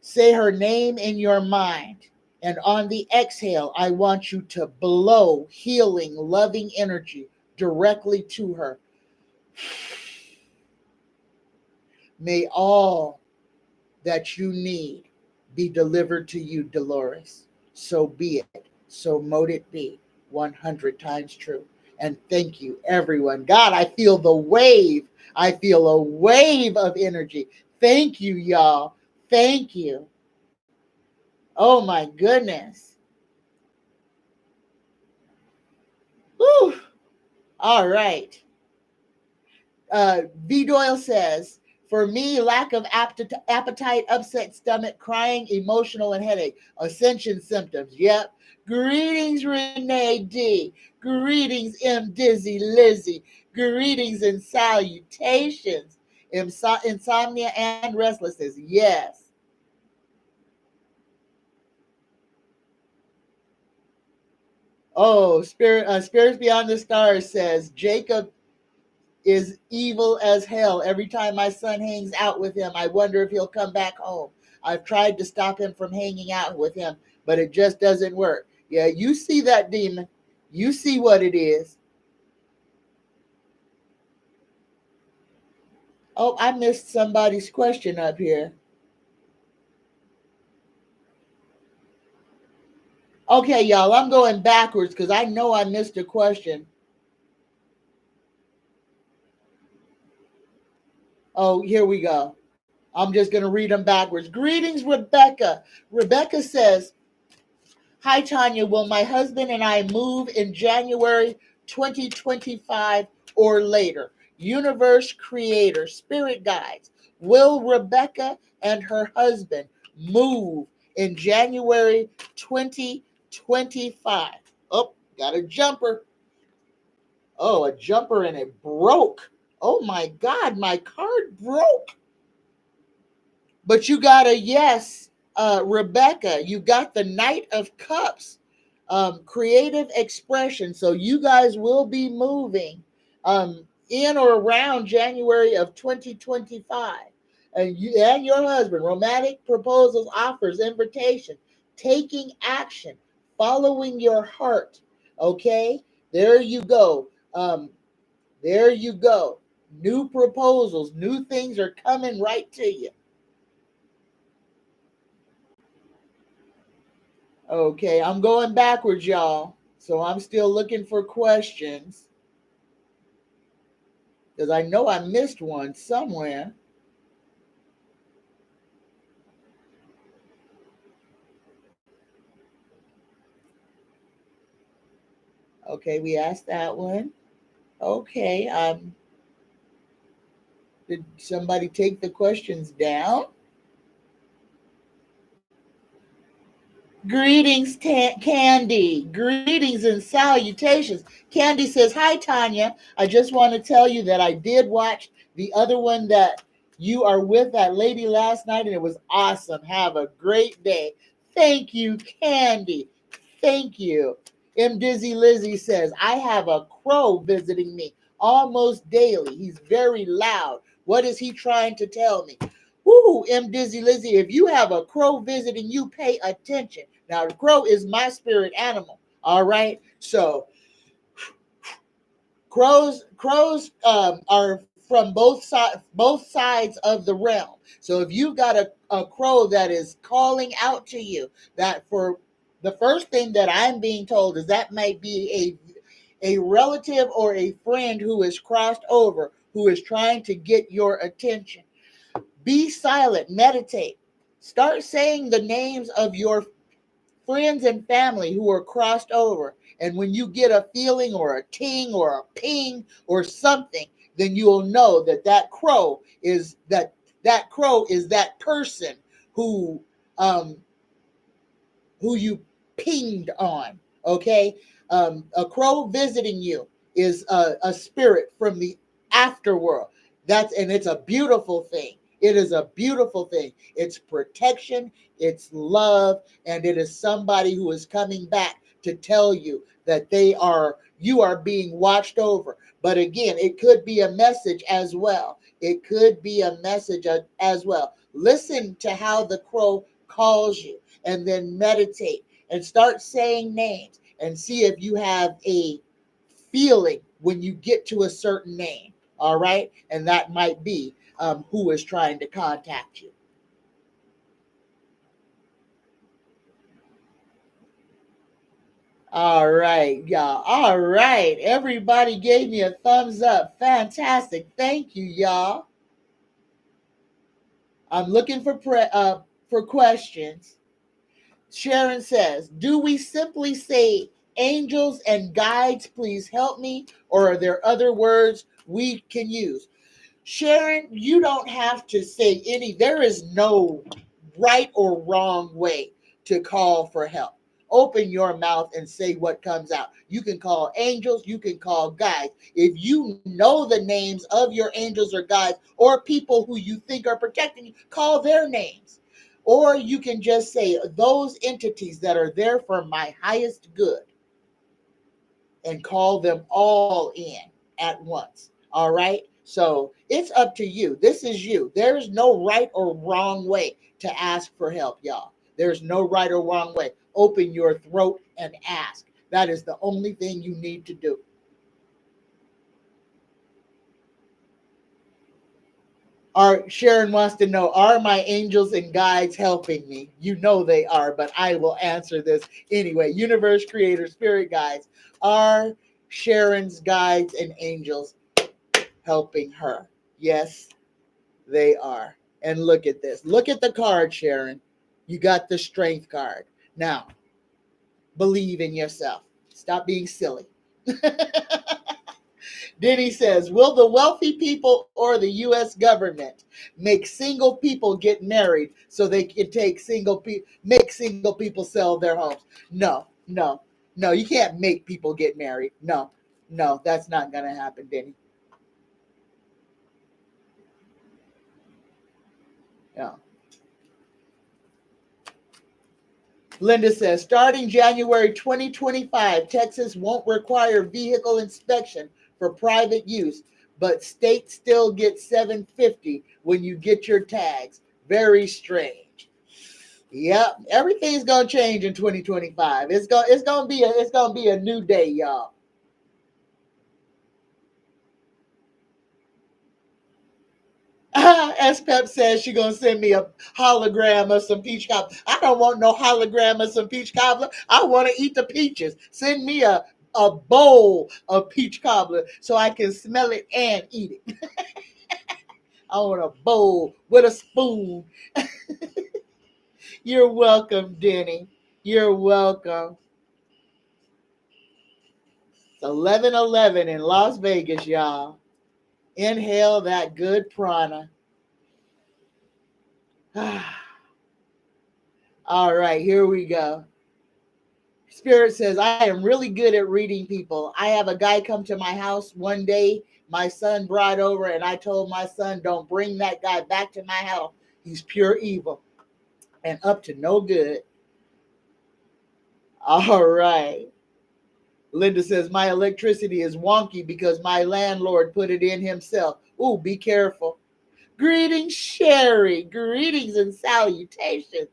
Say her name in your mind. And on the exhale, I want you to blow healing, loving energy directly to her. May all that you need be delivered to you, Dolores. So be it. So mote it be. 100 times true. And thank you, everyone. God, I feel the wave. I feel a wave of energy. Thank you, y'all. Thank you. Oh, my goodness. Whew. All right. V. Doyle says, for me, lack of appetite, upset stomach, crying, emotional, and headache. Ascension symptoms. Yep. Greetings, Renee D. Greetings, M. Dizzy Lizzy. Greetings and salutations. Insomnia and restlessness. Yes. Oh, Spirits Beyond the Stars says, Jacob is evil as hell. Every time my son hangs out with him, I wonder if he'll come back home. I've tried to stop him from hanging out with him, but it just doesn't work. Yeah, you see that demon. You see what it is. Oh, I missed somebody's question up here. Okay, y'all, I'm going backwards because I know I missed a question. Oh, here we go. I'm just going to read them backwards. Greetings, Rebecca. Rebecca says, hi, Tanya. Will my husband and I move in January 2025 or later? Universe creator, spirit guides. Will Rebecca and her husband move in January 2025? Oh, got a jumper. Oh, a jumper and it broke. Oh my God, my card broke. But you got a yes, Rebecca. You got the Knight of Cups, creative expression. So you guys will be moving in or around January of 2025. And you and your husband, romantic proposals, offers, invitation, taking action, following your heart. Okay, there you go. There you go. New proposals, new things are coming right to you. Okay, I'm going backwards, y'all. So I'm still looking for questions because I know I missed one somewhere. Okay, we asked that one. Okay, did somebody take the questions down? Greetings, Candy. Greetings and salutations. Candy says, hi, Tanya. I just want to tell you that I did watch the other one that you are with that lady last night, and it was awesome. Have a great day. Thank you, Candy. Thank you. M. Dizzy Lizzy says, I have a crow visiting me almost daily. He's very loud. What is he trying to tell me? Woo, M. Dizzy Lizzy, if you have a crow visiting you, pay attention. Now, the crow is my spirit animal. All right. So crows are from both sides of the realm. So if you've got a crow that is calling out to you, that for the first thing that I'm being told is that might be a relative or a friend who is crossed over, who is trying to get your attention. Be silent, meditate. Start saying the names of your friends and family who are crossed over. And when you get a feeling or a ting or a ping or something, then you'll know that that crow is that person who um who you pinged on. Okay, a crow visiting you is a spirit from the afterworld. And it's a beautiful thing. It is a beautiful thing. It's protection, it's love, and it is somebody who is coming back to tell you that you are being watched over. But again, it could be a message as well. It could be a message as well. Listen to how the crow calls you, and then meditate and start saying names and see if you have a feeling when you get to a certain name. All right. And that might be who is trying to contact you. All right, y'all. All right. Everybody gave me a thumbs up. Fantastic. Thank you, y'all. I'm looking for questions. Sharon says, do we simply say angels and guides, please help me? Or are there other words we can use? Sharon, you don't have to say there is no right or wrong way to call for help. Open your mouth and say what comes out. You can call angels, you can call guides. If you know the names of your angels or guides or people who you think are protecting you, call their names. Or you can just say those entities that are there for my highest good and call them all in at once. All right. So it's up to you. This is you. There's no right or wrong way to ask for help, y'all. There's no right or wrong way. Open your throat and ask. That is the only thing you need to do. Sharon wants to know, are my angels and guides helping me? You know they are, but I will answer this anyway. Universe creator, spirit guides. Are Sharon's guides and angels helping her? Yes, they are. And look at this. Look at the card, Sharon. You got the strength card. Now, believe in yourself. Stop being silly. Denny says, will the wealthy people or the U.S. government make single people get married so they can make single people sell their homes? No, no, no. You can't make people get married. No, no, that's not going to happen, Denny. No. Linda says, starting January 2025, Texas won't require vehicle inspection for private use, but state still gets $750 when you get your tags. Very strange. Yep, everything's gonna change in 2025. It's gonna be a new day, y'all. As Pep says, she's gonna send me a hologram of some peach cobbler. I don't want no hologram of some peach cobbler. I want to eat the peaches. Send me a bowl of peach cobbler so I can smell it and eat it. I want a bowl with a spoon. You're welcome, Denny. You're welcome. It's 11:11 in Las Vegas, y'all. Inhale that good prana. All right, here we go. Spirit says, I am really good at reading people. I have a guy come to my house one day. My son brought over, and I told my son, don't bring that guy back to my house. He's pure evil and up to no good. All right. Linda says, my electricity is wonky because my landlord put it in himself. Ooh, be careful. Greetings, Sherry. Greetings and salutations.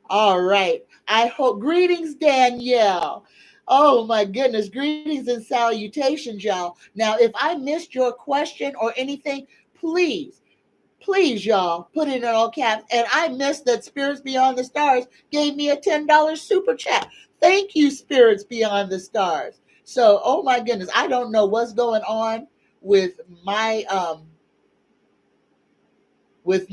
All right. I hope. Greetings, Danielle. Oh, my goodness. Greetings and salutations, y'all. Now, if I missed your question or anything, please, y'all, put it in all caps. And I missed that Spirits Beyond the Stars gave me a $10 super chat. Thank you, Spirits Beyond the Stars. So, oh my goodness, I don't know what's going on with my with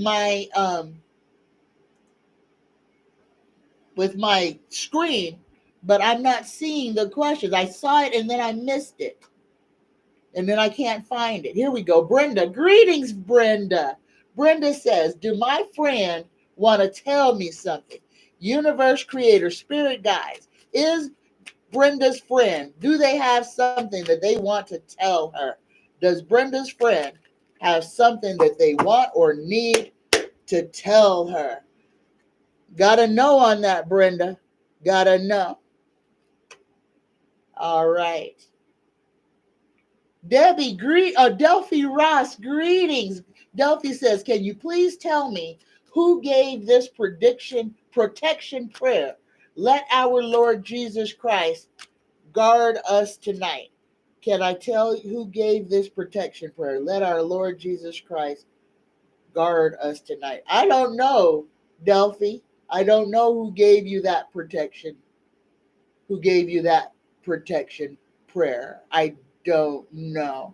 my screen, but I'm not seeing the questions. I saw it and then I missed it. And then I can't find it. Here we go. Brenda. Greetings, Brenda. Brenda says, do my friend want to tell me something? Universe creator, spirit guides. Is Brenda's friend, do they have something that they want to tell her? Does Brenda's friend have something that they want or need to tell her? Gotta know on that, Brenda. Gotta know. All right. Delphi Ross, greetings. Delphi says, can you please tell me who gave this protection prayer? Let our Lord Jesus Christ guard us tonight. Can I tell you who gave this protection prayer? Let our Lord Jesus Christ guard us tonight. I don't know, Delphi. I don't know who gave you that protection. Who gave you that protection prayer? I don't know.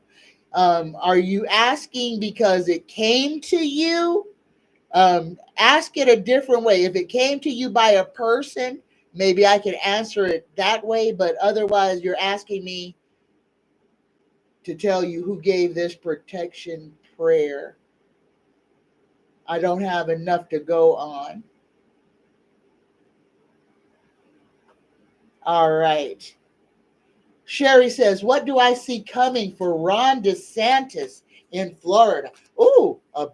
Are you asking because it came to you? Ask it a different way. If it came to you by a person, maybe I can answer it that way, but otherwise you're asking me to tell you who gave this protection prayer. I don't have enough to go on. All right. Sherry says, what do I see coming for Ron DeSantis in Florida? Ooh, a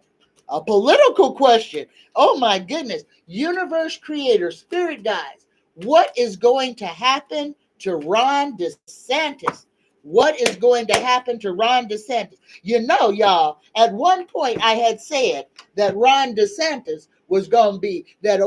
political question. Oh my goodness. Universe creator, spirit guides. What is going to happen to Ron DeSantis? What is going to happen to Ron DeSantis? You know, y'all, at one point I had said that Ron DeSantis was going to be it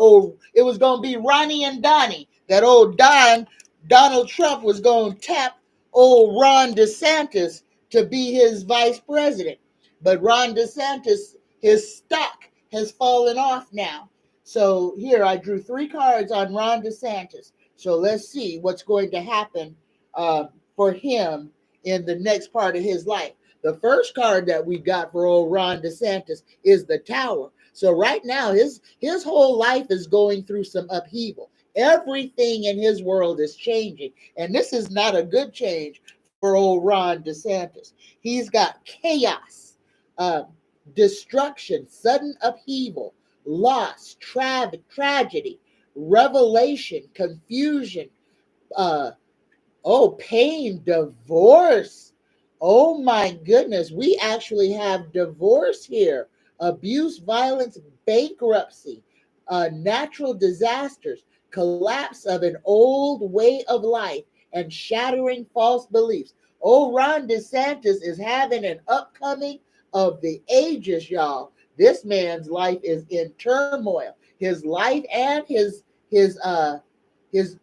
was going to be Ronnie and Donnie. That old Donald Trump was going to tap old Ron DeSantis to be his vice president. But Ron DeSantis, his stock has fallen off now. So here I drew 3 cards on Ron DeSantis. So let's see what's going to happen for him in the next part of his life. The first card that we got for old Ron DeSantis is the Tower. So right now, his whole life is going through some upheaval. Everything in his world is changing. And this is not a good change for old Ron DeSantis. He's got chaos, destruction, sudden upheaval, loss, tragedy, revelation, confusion, pain, divorce. Oh my goodness, we actually have divorce here. Abuse, violence, bankruptcy, natural disasters, collapse of an old way of life, and shattering false beliefs. Oh, Ron DeSantis is having an upcoming of the ages, y'all. This man's life is in turmoil. His life and his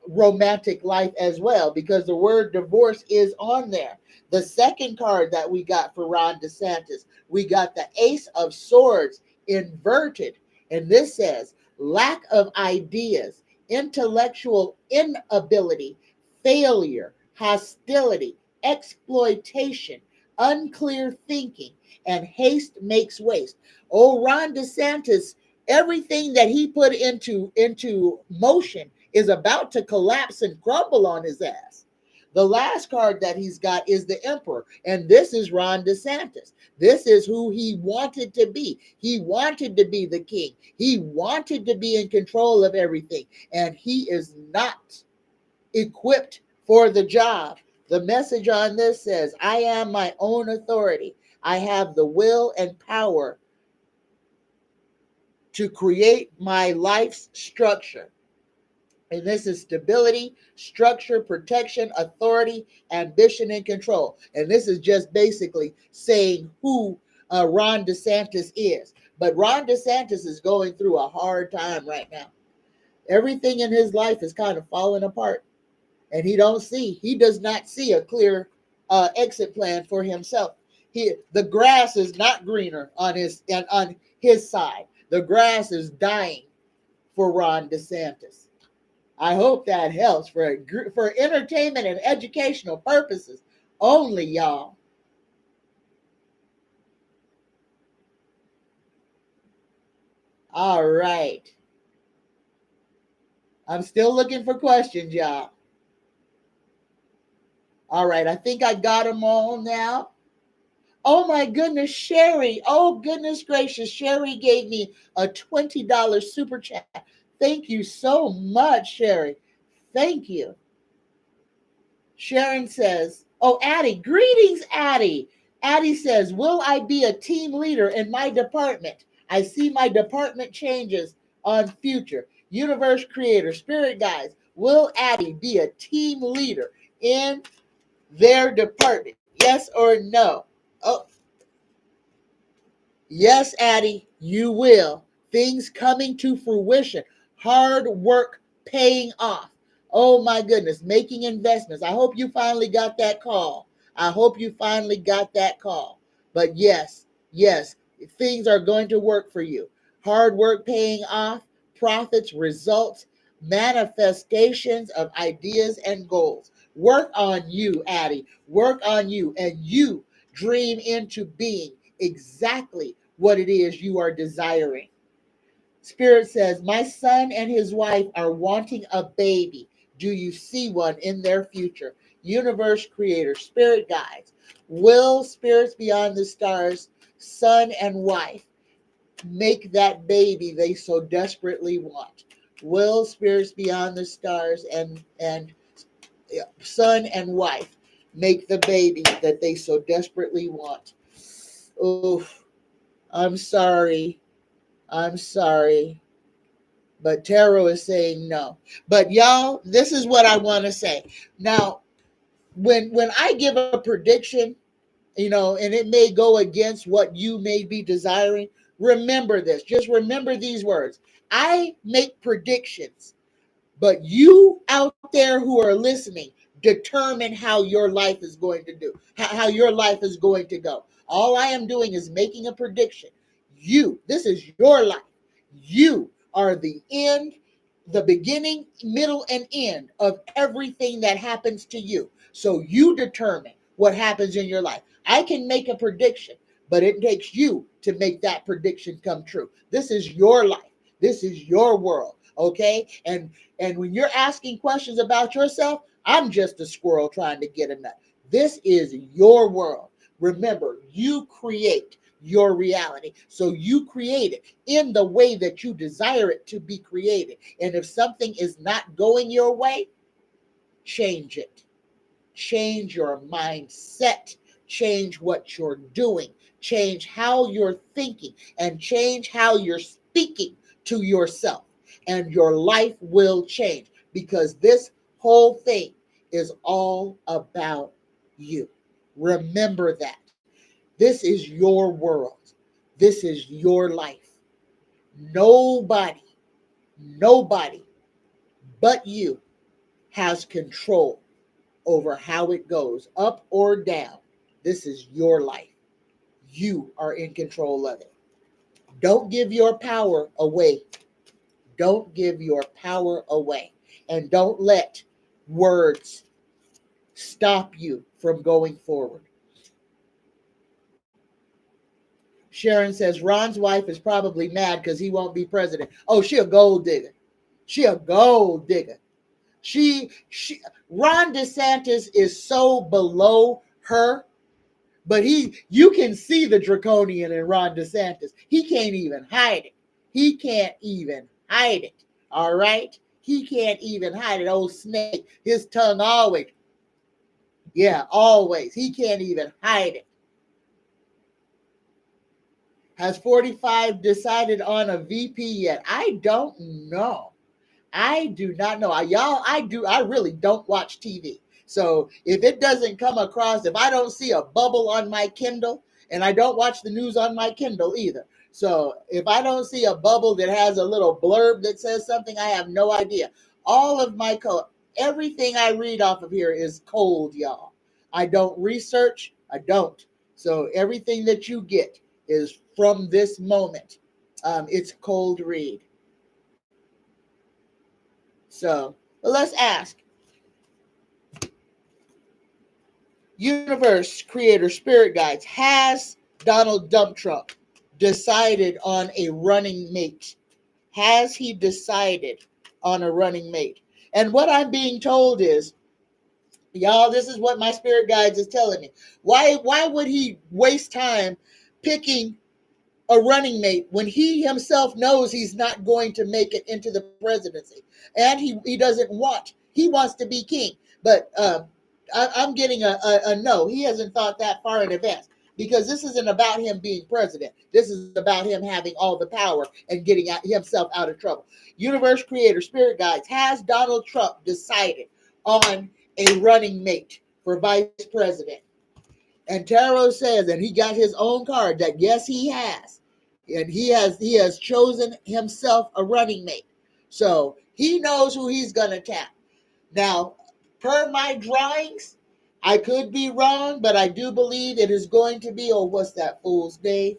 romantic life as well, because the word divorce is on there. The second card that we got for Ron DeSantis, we got the Ace of Swords inverted. And this says lack of ideas, intellectual inability, failure, hostility, exploitation, unclear thinking, and haste makes waste. Oh, Ron DeSantis, everything that he put into motion is about to collapse and crumble on his ass. The last card that he's got is the Emperor, and this is Ron DeSantis. This is who he wanted to be. He wanted to be the king. He wanted to be in control of everything, and he is not equipped for the job. The message on this says, I am my own authority. I have the will and power to create my life's structure. And this is stability, structure, protection, authority, ambition, and control. And this is just basically saying who Ron DeSantis is. But Ron DeSantis is going through a hard time right now. Everything in his life is kind of falling apart. And he does not see a clear exit plan for himself. The grass is not greener on his side. The grass is dying for Ron DeSantis. I hope that helps for entertainment and educational purposes only, y'all. All right. I'm still looking for questions, y'all. All right, I think I got them all now. Oh my goodness, Sherry. Oh, goodness gracious. Sherry gave me a $20 super chat. Thank you so much, Sherry. Thank you. Sharon says, Addie, greetings, Addie. Addie says, will I be a team leader in my department? I see my department changes on future. Universe creator, spirit guides, will Addie be a team leader in their department? Yes or no? Oh, yes, Addie, you will. Things coming to fruition. Hard work paying off. Oh my goodness, making investments. I hope you finally got that call. But yes, things are going to work for you. Hard work paying off, profits, results, manifestations of ideas and goals. Work on you, Addie. Work on you, and you dream into being exactly what it is you are desiring. Spirit says, my son and his wife are wanting a baby. Do you see one in their future? Universe creator, spirit guides, will spirits beyond the stars, son and wife, make that baby they so desperately want? Will spirits beyond the stars and son and wife make the baby that they so desperately want? Oh, I'm sorry. But tarot is saying no. But y'all, this is what I want to say. Now, when I give a prediction, and it may go against what you may be desiring, remember this. Just remember these words. I make predictions, but you out there who are listening, determine how your life is going to do, how your life is going to go. All I am doing is making a prediction. This is your life. You are the end, the beginning, middle, and end of everything that happens to you. So you determine what happens in your life. I can make a prediction, but it takes you to make that prediction come true. This is your life. This is your world. Okay? And when you're asking questions about yourself, I'm just a squirrel trying to get a nut. This is your world. Remember, you create your reality. So you create it in the way that you desire it to be created. And if something is not going your way, change it. Change your mindset. Change what you're doing. Change how you're thinking, and change how you're speaking to yourself. And your life will change, because this whole thing is all about you. Remember that. This is your world. This is your life. Nobody but you has control over how it goes, up or down. This is your life. You are in control of it. Don't give your power away. Don't give your power away. And don't let words stop you from going forward. Sharon says Ron's wife is probably mad because he won't be president. Oh, she a gold digger. She a gold digger. Ron DeSantis is so below her, but you can see the draconian in Ron DeSantis. He can't even hide it. He can't even hide it. All right? He can't even hide it. Old snake. His tongue always. Yeah, always. He can't even hide it. Has 45 decided on a VP yet? I don't know. I do not know. I really don't watch TV. So if it doesn't come across, if I don't see a bubble on my Kindle, and I don't watch the news on my Kindle either. So if I don't see a bubble that has a little blurb that says something, I have no idea. All of my everything I read off of here is cold, y'all. I don't research. I don't. So everything that you get is from this moment. It's cold read. So, but let's ask. Universe, creator, spirit guides, has Donald Trump decided on a running mate? Has he decided on a running mate? And what I'm being told is, y'all, this is what my spirit guides is telling me. Why would he waste time picking a running mate when he himself knows he's not going to make it into the presidency? And he doesn't want, he wants to be king. But I'm getting a no. He hasn't thought that far in advance, because this isn't about him being president. This is about him having all the power and getting himself out of trouble. Universe, creator, spirit guides, has Donald Trump decided on a running mate for vice president? And Tarot says, and he got his own card, that yes, he has. And he has chosen himself a running mate. So he knows who he's going to tap. Now, per my drawings, I could be wrong, but I do believe it is going to be, what's that fool's name?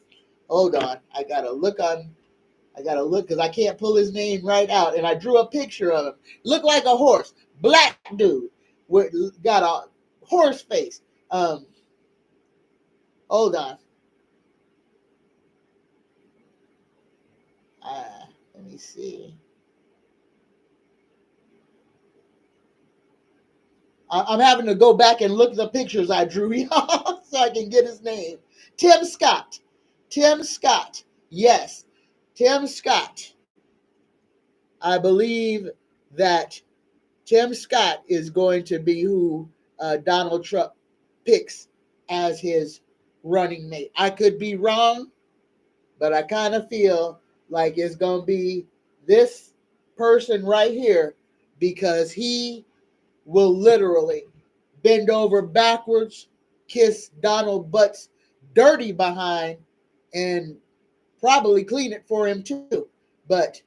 Hold on. I got to look because I can't pull his name right out. And I drew a picture of him. Looked like a horse. Black dude. Got a horse face. Hold on. Let me see. I'm having to go back and look at the pictures I drew, y'all, so I can get his name. Tim Scott. Tim Scott. Yes. Tim Scott. I believe that Tim Scott is going to be who Donald Trump picks as his running mate. I could be wrong, but I kind of feel like it's going to be this person right here, because he will literally bend over backwards, kiss Donald Butt's dirty behind, and probably clean it for him too. But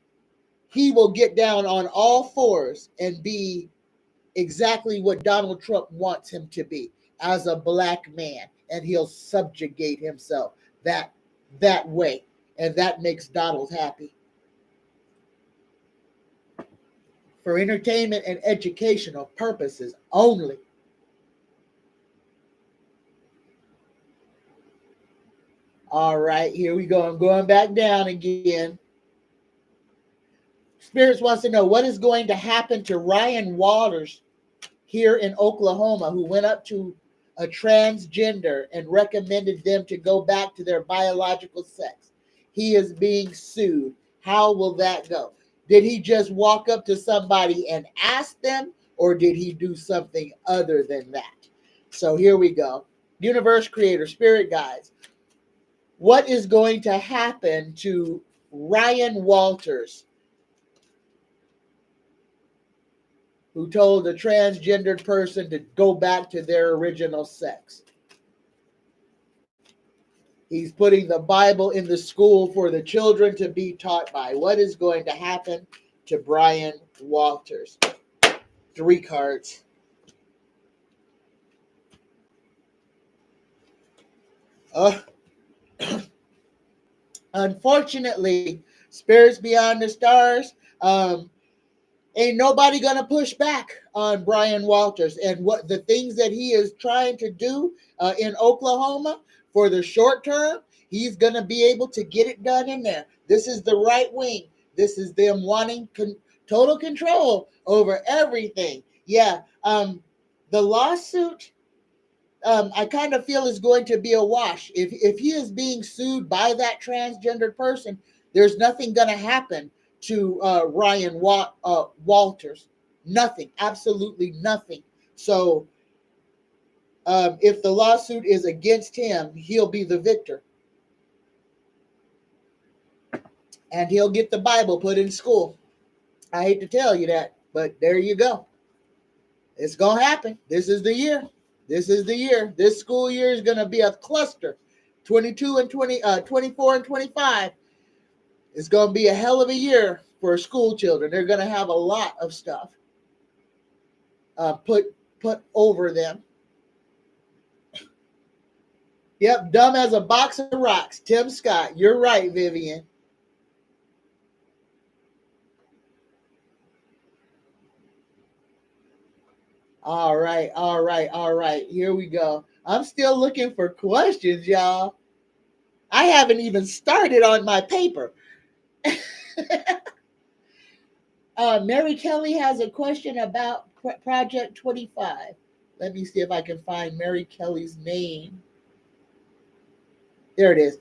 he will get down on all fours and be exactly what Donald Trump wants him to be as a black man, and he'll subjugate himself that way, and that makes Donald happy. For entertainment and educational purposes only. All right, here we go. I'm going back down again. Spirits wants to know what is going to happen to Ryan Waters here in Oklahoma, who went up to a transgender and recommended them to go back to their biological sex. He is being sued. How will that go? Did he just walk up to somebody and ask them, or did he do something other than that? So here we go. Universe creator, spirit guides. What is going to happen to Ryan Walters, who told a transgendered person to go back to their original sex? He's putting the Bible in the school for the children to be taught by. What is going to happen to Brian Walters? 3 cards. Unfortunately, spirits beyond the stars, ain't nobody gonna push back on Brian Walters and what the things that he is trying to do in Oklahoma for the short term. He's gonna be able to get it done in there. This is the right wing. This is them wanting total control over everything. Yeah, the lawsuit, I kind of feel is going to be a wash. If he is being sued by that transgendered person, there's nothing going to happen to Ryan Walters. Nothing, absolutely nothing. So if the lawsuit is against him, he'll be the victor. And he'll get the Bible put in school. I hate to tell you that, but there you go. It's going to happen. This is the year. This is the year. This school year is going to be a cluster. 22 and 24 and 25. It's going to be a hell of a year for school children. They're going to have a lot of stuff put over them. Yep, dumb as a box of rocks. Tim Scott, you're right, Vivian. All right, all right, all right. Here we go. I'm still looking for questions, y'all. I haven't even started on my paper. Mary Kelly has a question about Project 25. Let me see if I can find Mary Kelly's name. There it is.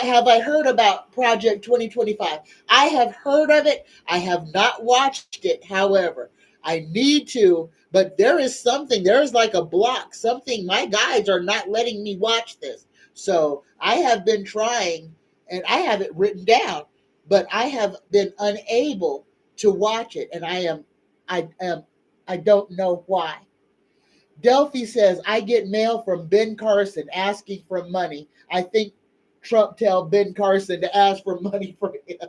Have I heard about Project 2025? I have heard of it. I have not watched it. However, I need to, but there is like a block, something. My guides are not letting me watch this. So I have been trying, and I have it written down, but I have been unable to watch it. And I don't know why. Delphi says, I get mail from Ben Carson asking for money. I think Trump tell Ben Carson to ask for money for him.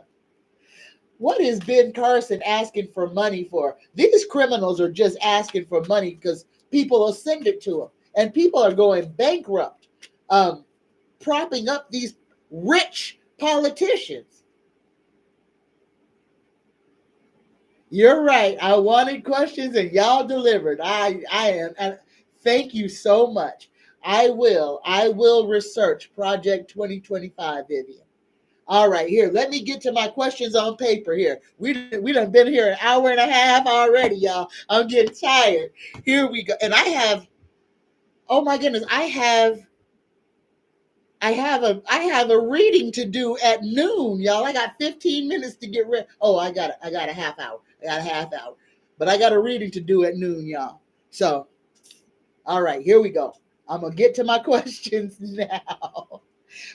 What is Ben Carson asking for money for? These criminals are just asking for money because people will send it to them. And people are going bankrupt, propping up these rich politicians. You're right. I wanted questions and y'all delivered. I am. And thank you so much. I will research Project 2025, Vivian. All right, here. Let me get to my questions on paper here. We done been here an hour and a half already, y'all. I'm getting tired. Here we go. And I have, oh my goodness, I have a reading to do at noon, y'all. I got 15 minutes to get ready. Oh, I got a half hour. But I got a reading to do at noon, y'all. So, all right, here we go. I'm going to get to my questions now.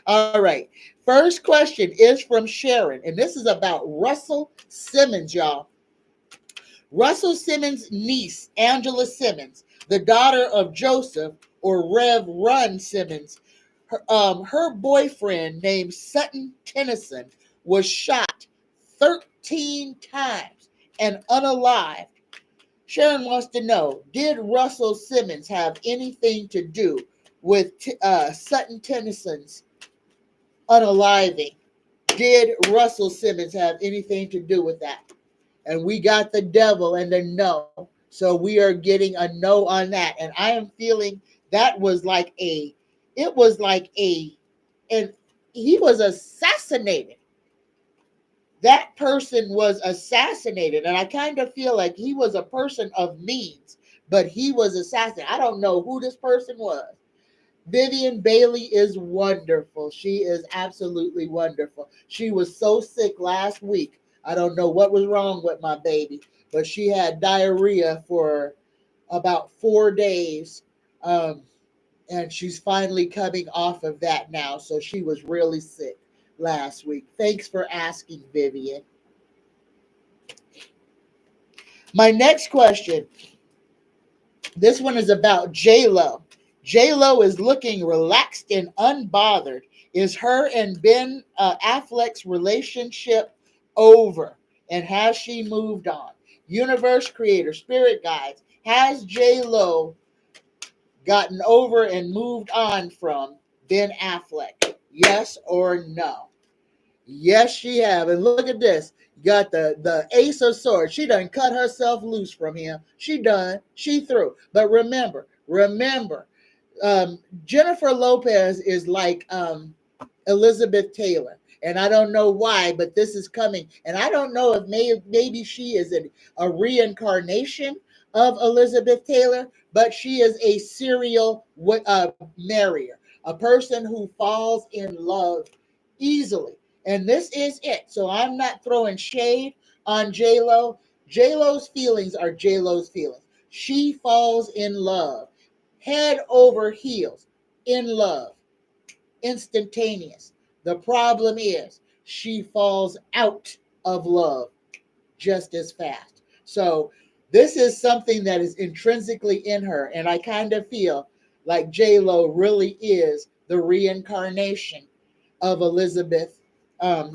All right. First question is from Sharon, and this is about Russell Simmons, y'all. Russell Simmons' niece, Angela Simmons, the daughter of Joseph, or Rev Run Simmons, her boyfriend named Sutton Tennyson was shot 13 times and unalived. Sharon wants to know, did Russell Simmons have anything to do with Sutton Tennyson's unaliving? Did Russell Simmons have anything to do with that? And we got the devil and the no. So we are getting a no on that. And I am feeling that was like and he was assassinated. That person was assassinated. And I kind of feel like he was a person of means, but he was assassinated. I don't know who this person was. Vivian Bailey is wonderful. She is absolutely wonderful. She was so sick last week. I don't know what was wrong with my baby, but she had diarrhea for about 4 days. And she's finally coming off of that now. So she was really sick last week. Thanks for asking, Vivian. My next question. This one is about J-Lo. J-Lo is looking relaxed and unbothered. Is her and Ben Affleck's relationship over? And has she moved on? Universe creator, spirit guides, has J-Lo gotten over and moved on from Ben Affleck? Yes or no? Yes, she have. And look at this. Got the ace of swords. She done cut herself loose from him. She done. She through. But remember, Jennifer Lopez is like Elizabeth Taylor. And I don't know why, but this is coming. And I don't know if maybe she is a reincarnation of Elizabeth Taylor, but she is a serial marrier, a person who falls in love easily. And this is it. So I'm not throwing shade on J-Lo. J-Lo's feelings are J-Lo's feelings. She falls in love, head over heels, in love, instantaneous. The problem is she falls out of love just as fast. So this is something that is intrinsically in her. And I kind of feel like J-Lo really is the reincarnation of Elizabeth. Oh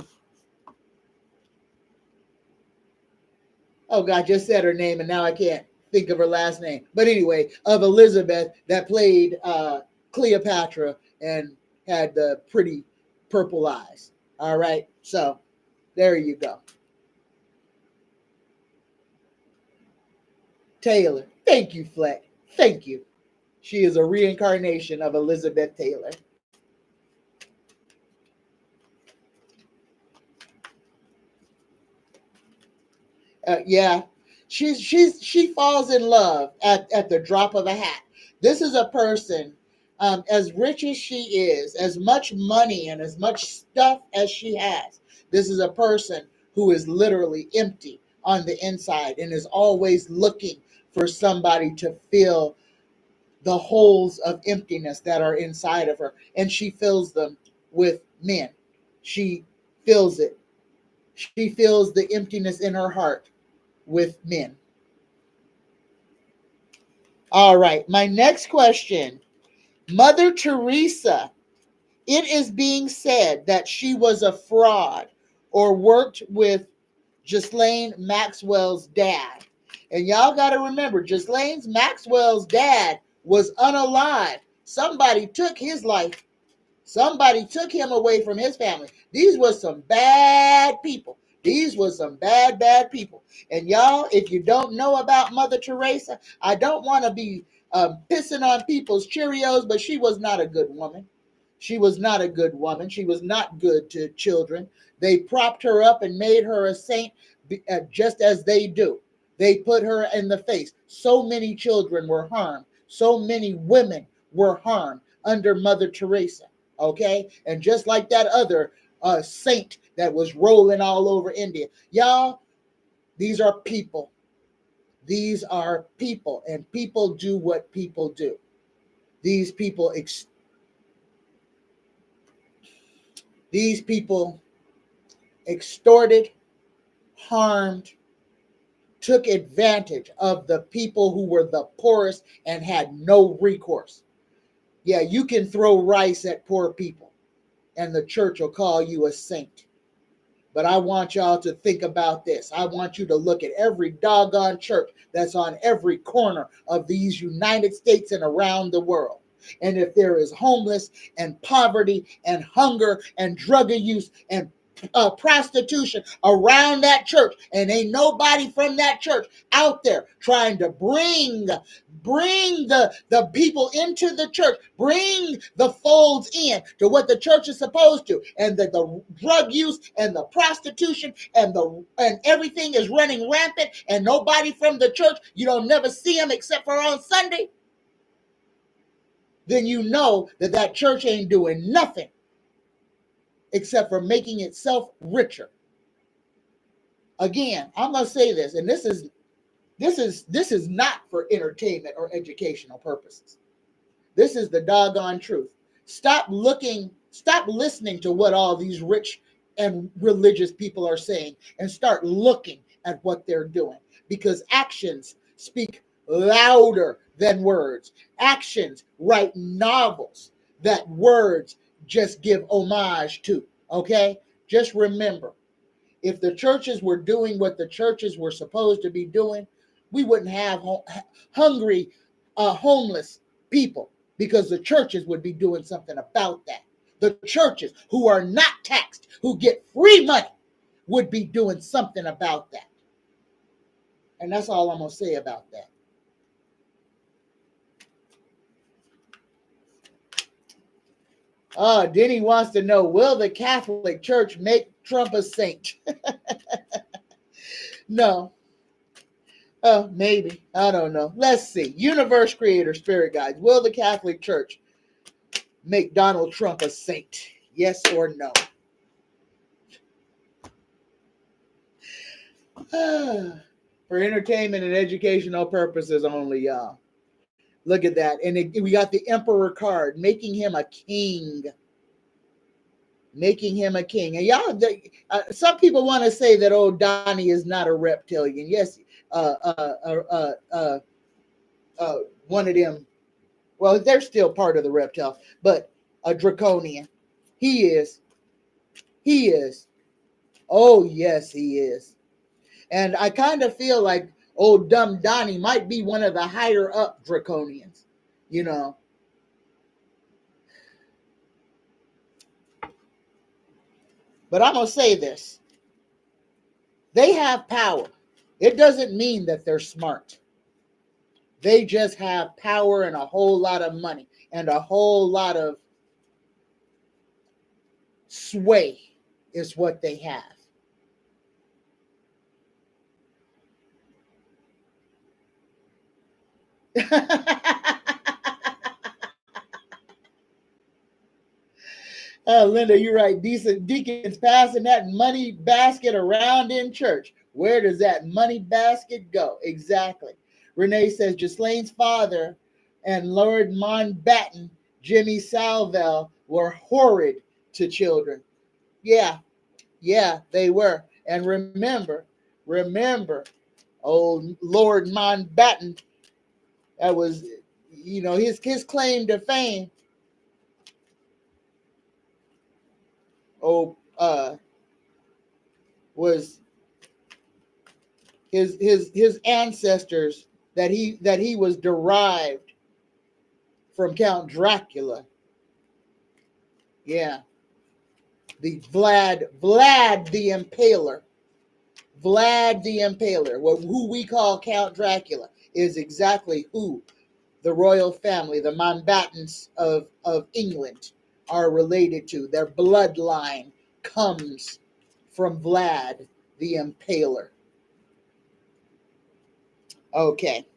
God, I just said her name and now I can't think of her last name. But anyway, of Elizabeth that played Cleopatra and had the pretty purple eyes. All right. So there you go. Taylor. Thank you, Fleck. Thank you. She is a reincarnation of Elizabeth Taylor. Yeah, she falls in love at the drop of a hat. This is a person, as rich as she is, as much money and as much stuff as she has. This is a person who is literally empty on the inside and is always looking for somebody to fill the holes of emptiness that are inside of her, and she fills them with men. She fills it. She fills the emptiness in her heart with men. All right, my next question. Mother Teresa, it is being said that she was a fraud or worked with Ghislaine Maxwell's dad. And y'all got to remember, Ghislaine Maxwell's dad was unalive. Somebody took his life. Somebody took him away from his family. These were some bad people. These were some bad, bad people. And y'all, if you don't know about Mother Teresa, I don't want to be pissing on people's Cheerios, but she was not a good woman. She was not a good woman. She was not good to children. They propped her up and made her a saint just as they do. They put her in the face. So many children were harmed. So many women were harmed under Mother Teresa. Okay? And just like that other saint that was rolling all over India. Y'all, these are people. These are people. And people do what people do. These people extorted, harmed, took advantage of the people who were the poorest and had no recourse. Yeah, you can throw rice at poor people and the church will call you a saint. But I want y'all to think about this. I want you to look at every doggone church that's on every corner of these United States and around the world. And if there is homeless and poverty and hunger and drug abuse and prostitution around that church, and ain't nobody from that church out there trying to bring the people into the church, bring the folds in to what the church is supposed to, and the drug use and the prostitution and everything is running rampant, and nobody from the church, you don't never see them except for on Sunday, then you know that church ain't doing nothing except for making itself richer. Again, I'm gonna say this, and this is not for entertainment or educational purposes. This is the doggone truth. Stop listening to what all these rich and religious people are saying, and start looking at what they're doing, because actions speak louder than words. Actions write novels that words just give homage to. Okay? Just remember, if the churches were doing what the churches were supposed to be doing, we wouldn't have hungry, homeless people, because the churches would be doing something about that. The churches who are not taxed, who get free money, would be doing something about that. And that's all I'm going to say about that. Denny wants to know, will the Catholic Church make Trump a saint? No. Maybe. I don't know. Let's see. Universe Creator Spirit Guides. Will the Catholic Church make Donald Trump a saint? Yes or no? For entertainment and educational purposes only, y'all. Look at that. And we got the Emperor card, making him a king. Making him a king. And y'all, some people want to say that old Donnie is not a reptilian. Yes, one of them. Well, they're still part of the reptile, but a draconian. He is. He is. Oh, yes, he is. And I kind of feel like old dumb Donnie might be one of the higher up draconians, you know. But I'm going to say this. They have power. It doesn't mean that they're smart. They just have power and a whole lot of money and a whole lot of sway is what they have. Linda, you're right. Decent deacons passing that money basket around in church. Where does that money basket go? Exactly. Renee says Ghislaine's father and Lord Mountbatten, Jimmy Savile, were horrid to children. Yeah, they were. And remember, old Lord Mountbatten, that was, his claim to fame. Was his ancestors, that he was derived from Count Dracula. Yeah. The Vlad the Impaler. Vlad the Impaler, who we call Count Dracula, is exactly who the royal family, the Mountbattens of England, are related to. Their bloodline comes from Vlad the Impaler. Okay.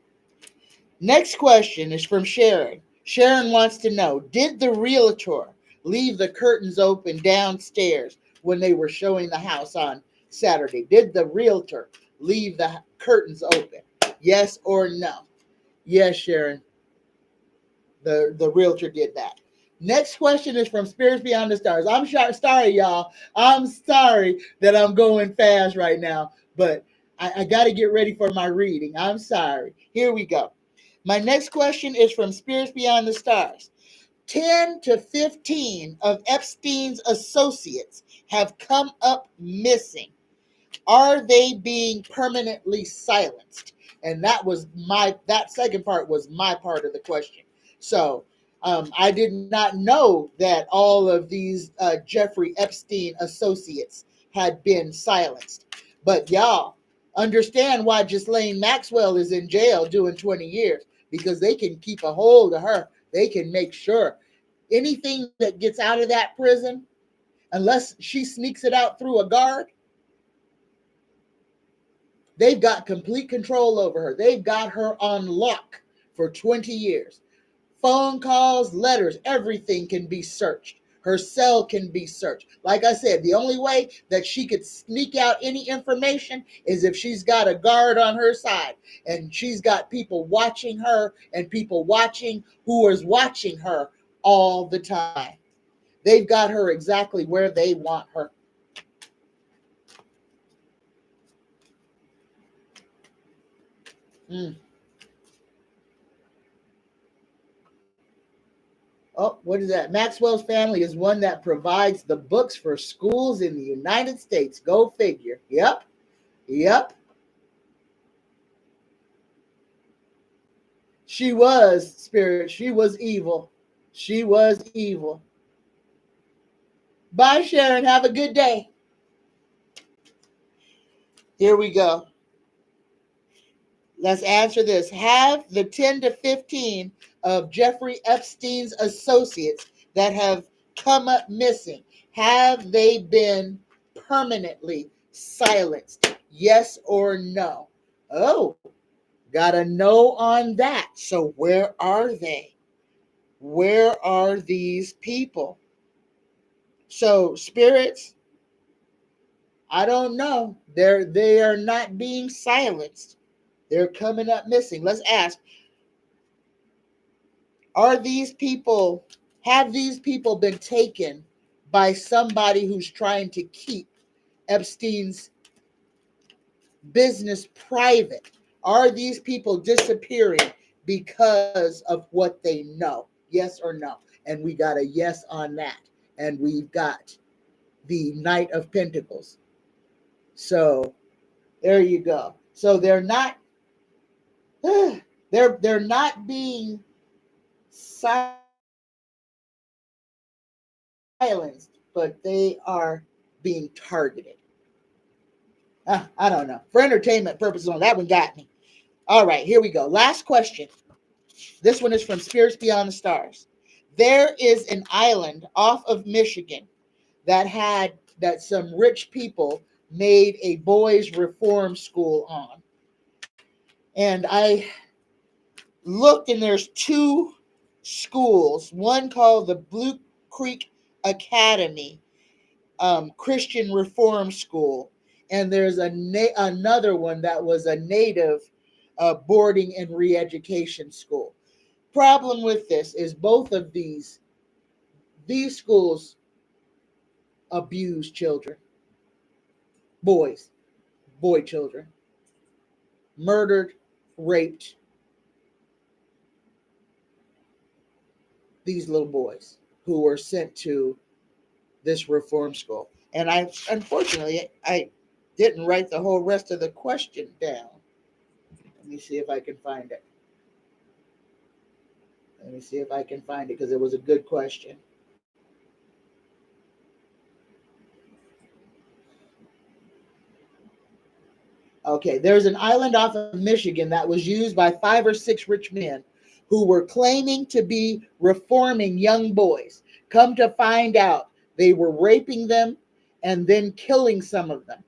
Next question is from Sharon. Sharon wants to know, did the realtor leave the curtains open downstairs when they were showing the house on Saturday? Did the realtor leave the curtains open? Yes or no? Yes, Sharon. The realtor did that. Next question is from Spirits Beyond the Stars. I'm sorry, y'all. I'm sorry that I'm going fast right now, but I got to get ready for my reading. I'm sorry. Here we go. My next question is from Spirits Beyond the Stars. 10 to 15 of Epstein's associates have come up missing. Are they being permanently silenced? And that second part was my part of the question. So I did not know that all of these Jeffrey Epstein associates had been silenced. But y'all understand why Ghislaine Maxwell is in jail doing 20 years, because they can keep a hold of her. They can make sure anything that gets out of that prison, unless she sneaks it out through a guard, they've got complete control over her. They've got her on lock for 20 years. Phone calls, letters, everything can be searched. Her cell can be searched. Like I said, the only way that she could sneak out any information is if she's got a guard on her side and she's got people watching her and people watching who is watching her all the time. They've got her exactly where they want her. Oh, what is that? Maxwell's family is one that provides the books for schools in the United States. Go figure. Yep. She was, Spirit. She was evil. She was evil. Bye, Sharon. Have a good day. Here we go. Let's answer this. Have the 10 to 15 of Jeffrey Epstein's associates that have come up missing, have they been permanently silenced? Yes or no? Oh, got a no on that. So where are they? Where are these people? So spirits, I don't know. They are not being silenced. They're coming up missing. Let's ask, have these people been taken by somebody who's trying to keep Epstein's business private? Are these people disappearing because of what they know? Yes or no? And we got a yes on that. And we've got the Knight of Pentacles. So there you go. So they're not they're not being silenced, but they are being targeted. I don't know. For entertainment purposes, on that one got me. All right, here we go. Last question. This one is from Spirits Beyond the Stars. There is an island off of Michigan that some rich people made a boys' reform school on. And I looked, and there's two schools, one called the Blue Creek Academy Christian Reform School, and there's another one that was a native boarding and re-education school. Problem with this is both of these schools abuse children, boy children, murdered, raped these little boys who were sent to this reform school. And unfortunately, I didn't write the whole rest of the question down. Let me see if I can find it. Because it was a good question. Okay, there's an island off of Michigan that was used by 5 or 6 rich men who were claiming to be reforming young boys. Come to find out, they were raping them and then killing some of them.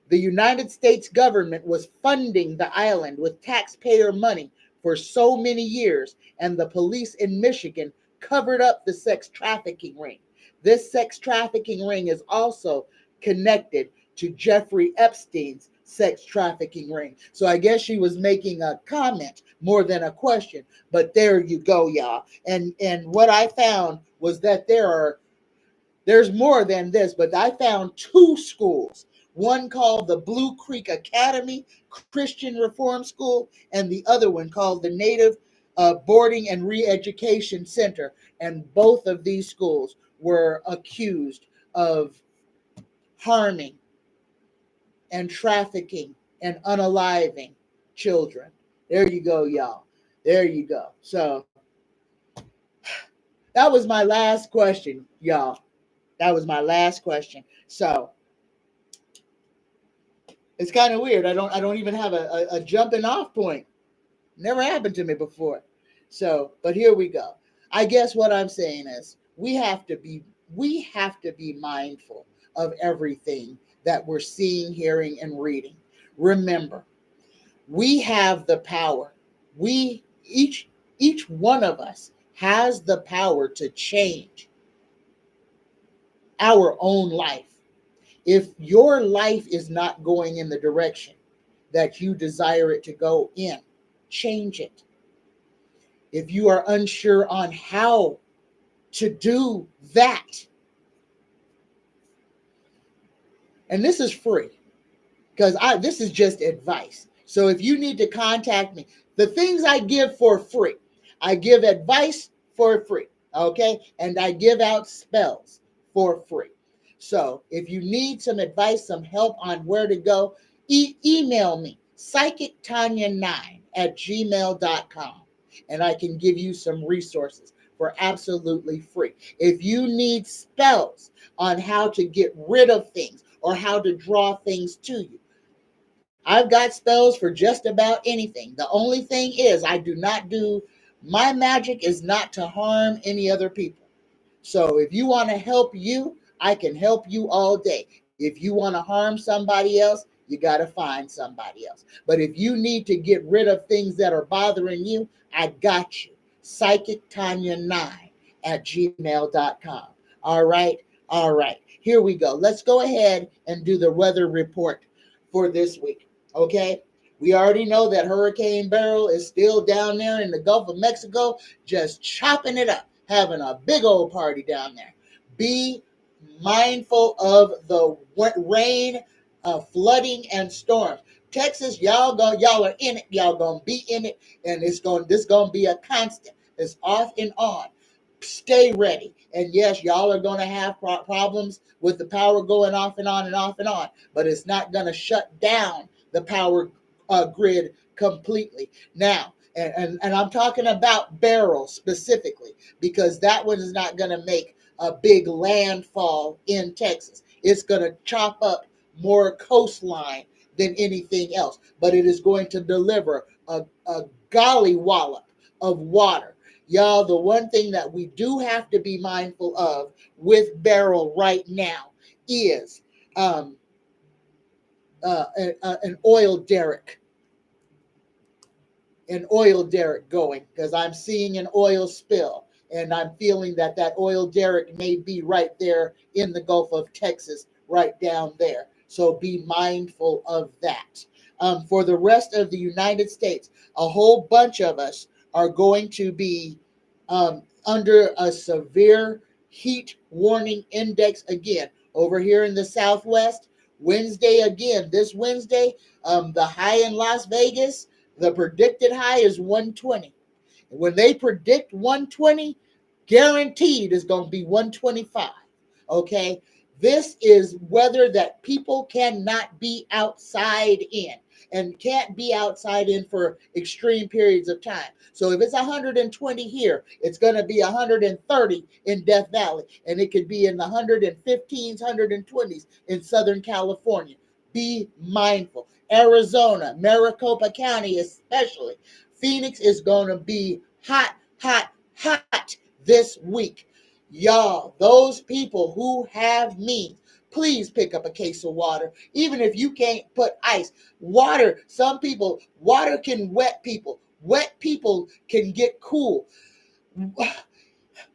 The United States government was funding the island with taxpayer money for so many years, and the police in Michigan covered up the sex trafficking ring. This sex trafficking ring is also connected to Jeffrey Epstein's sex trafficking ring. So I guess she was making a comment more than a question, but there you go, y'all. And what I found was that there's more than this, but I found 2 schools. One called the Blue Creek Academy Christian Reform School, and the other one called the Native boarding and re-education center, and both of these schools were accused of harming and trafficking and unaliving children. There you go, y'all. There you go. So that was my last question, y'all. That was my last question. So it's kind of weird. I don't even have a jumping off point. Never happened to me before. So, but here we go. I guess what I'm saying is we have to be mindful of everything that we're seeing, hearing, and reading. Remember, we have the power. We each one of us has the power to change our own life. If your life is not going in the direction that you desire it to go in, change it. If you are unsure on how to do that, and this is free, because this is just advice. So if you need to contact me, the things I give for free, I give advice for free, okay? And I give out spells for free. So if you need some advice, some help on where to go, email me, psychictanya9@gmail.com, and I can give you some resources for absolutely free. If you need spells on how to get rid of things or how to draw things to you, I've got spells for just about anything. The only thing is my magic is not to harm any other people. So if you want to help you, I can help you all day. If you want to harm somebody else, you got to find somebody else. But if you need to get rid of things that are bothering you, I got you. PsychicTanya9@gmail.com. All right. All right. Here we go. Let's go ahead and do the weather report for this week. Okay. We already know that Hurricane Beryl is still down there in the Gulf of Mexico, just chopping it up, having a big old party down there. Be mindful of the rain, flooding, and storms. Texas, y'all are in it. Y'all gonna be in it, and this gonna be a constant. It's off and on. Stay ready. And yes, y'all are gonna have problems with the power going off and on and off and on, but it's not gonna shut down the power grid completely. Now, and I'm talking about Beryl specifically, because that one is not going to make a big landfall in Texas. It's going to chop up more coastline than anything else, but it is going to deliver a golly wallop of water. Y'all, the one thing that we do have to be mindful of with Beryl right now is an oil derrick. An oil derrick going, because I'm seeing an oil spill, and I'm feeling that oil derrick may be right there in the Gulf of Texas, right down there. So be mindful of that. For the rest of the United States, a whole bunch of us are going to be under a severe heat warning index again. Over here in the Southwest, Wednesday again, this Wednesday, the high in Las Vegas, the predicted high is 120. When they predict 120, guaranteed is going to be 125. Okay? This is weather that people cannot be outside in, and can't be outside in for extreme periods of time. So if it's 120 here, it's going to be 130 in Death Valley, and it could be in the 115s, 120s in Southern California. Be mindful. Arizona, Maricopa County especially. Phoenix is going to be hot, hot, hot this week. Y'all, those people who have means, please pick up a case of water. Even if you can't put ice, water, water can wet people. Wet people can get cool.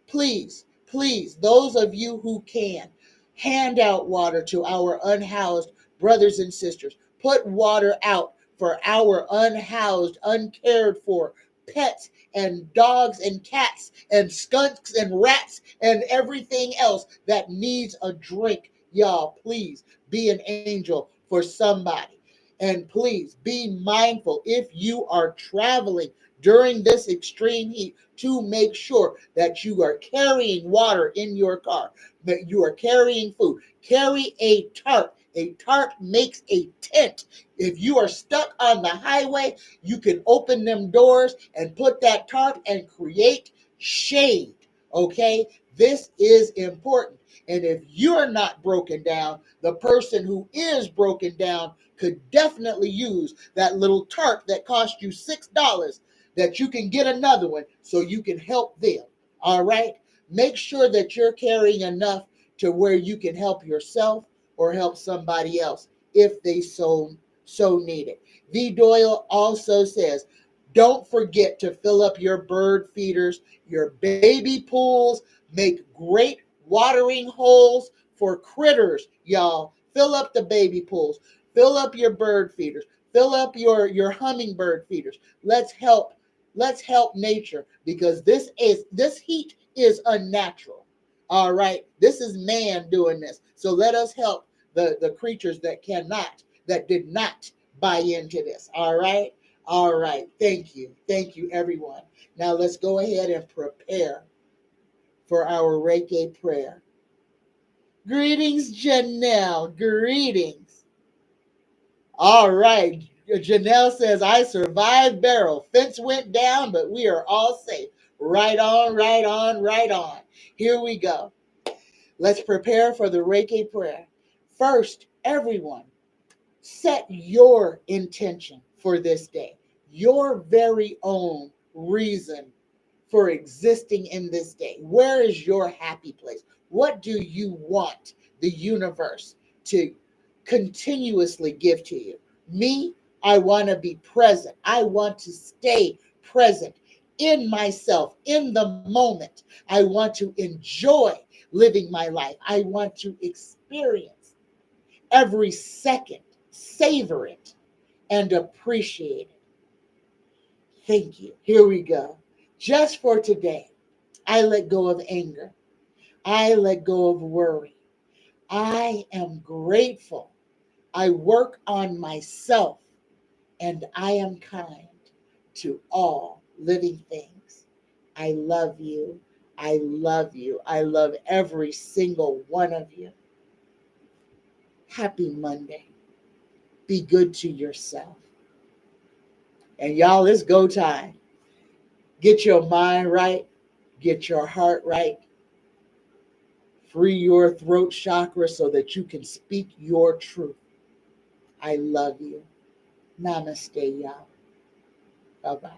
Please, please, those of you who can, hand out water to our unhoused brothers and sisters. Put water out for our unhoused, uncared for pets and dogs and cats and skunks and rats and everything else that needs a drink. Y'all, please be an angel for somebody. And please be mindful if you are traveling during this extreme heat to make sure that you are carrying water in your car, that you are carrying food. Carry a tarp. A tarp makes a tent. If you are stuck on the highway, you can open them doors and put that tarp and create shade. Okay? This is important. And if you're not broken down, the person who is broken down could definitely use that little tarp that cost you $6, that you can get another one so you can help them. All right? Make sure that you're carrying enough to where you can help yourself or help somebody else if they so need it. V. Doyle also says, don't forget to fill up your bird feeders, your baby pools, make great watering holes for critters, y'all. Fill up the baby pools. Fill up your bird feeders. Fill up your hummingbird feeders. Let's help nature, because this heat is unnatural. All right. This is man doing this. So let us help the creatures that did not buy into this. All right. All right. Thank you. Thank you, everyone. Now let's go ahead and prepare for our Reiki prayer. Greetings, Janelle. Greetings. All right. Janelle says, I survived barrel. Fence went down, but we are all safe. Right on, right on, right on. Here we go. Let's prepare for the Reiki prayer. First, everyone, set your intention for this day, your very own reason for existing in this day. Where is your happy place? What do you want the universe to continuously give to you? Me, I want to be present. I want to stay present in myself, in the moment. I want to enjoy living my life. I want to experience every second, savor it, and appreciate it. Thank you. Here we go. Just for today, I let go of anger. I let go of worry. I am grateful. I work on myself, and I am kind to all living things. I love you. I love you. I love every single one of you. Happy Monday. Be good to yourself. And y'all, it's go time. Get your mind right. Get your heart right. Free your throat chakra so that you can speak your truth. I love you. Namaste, y'all. Bye-bye.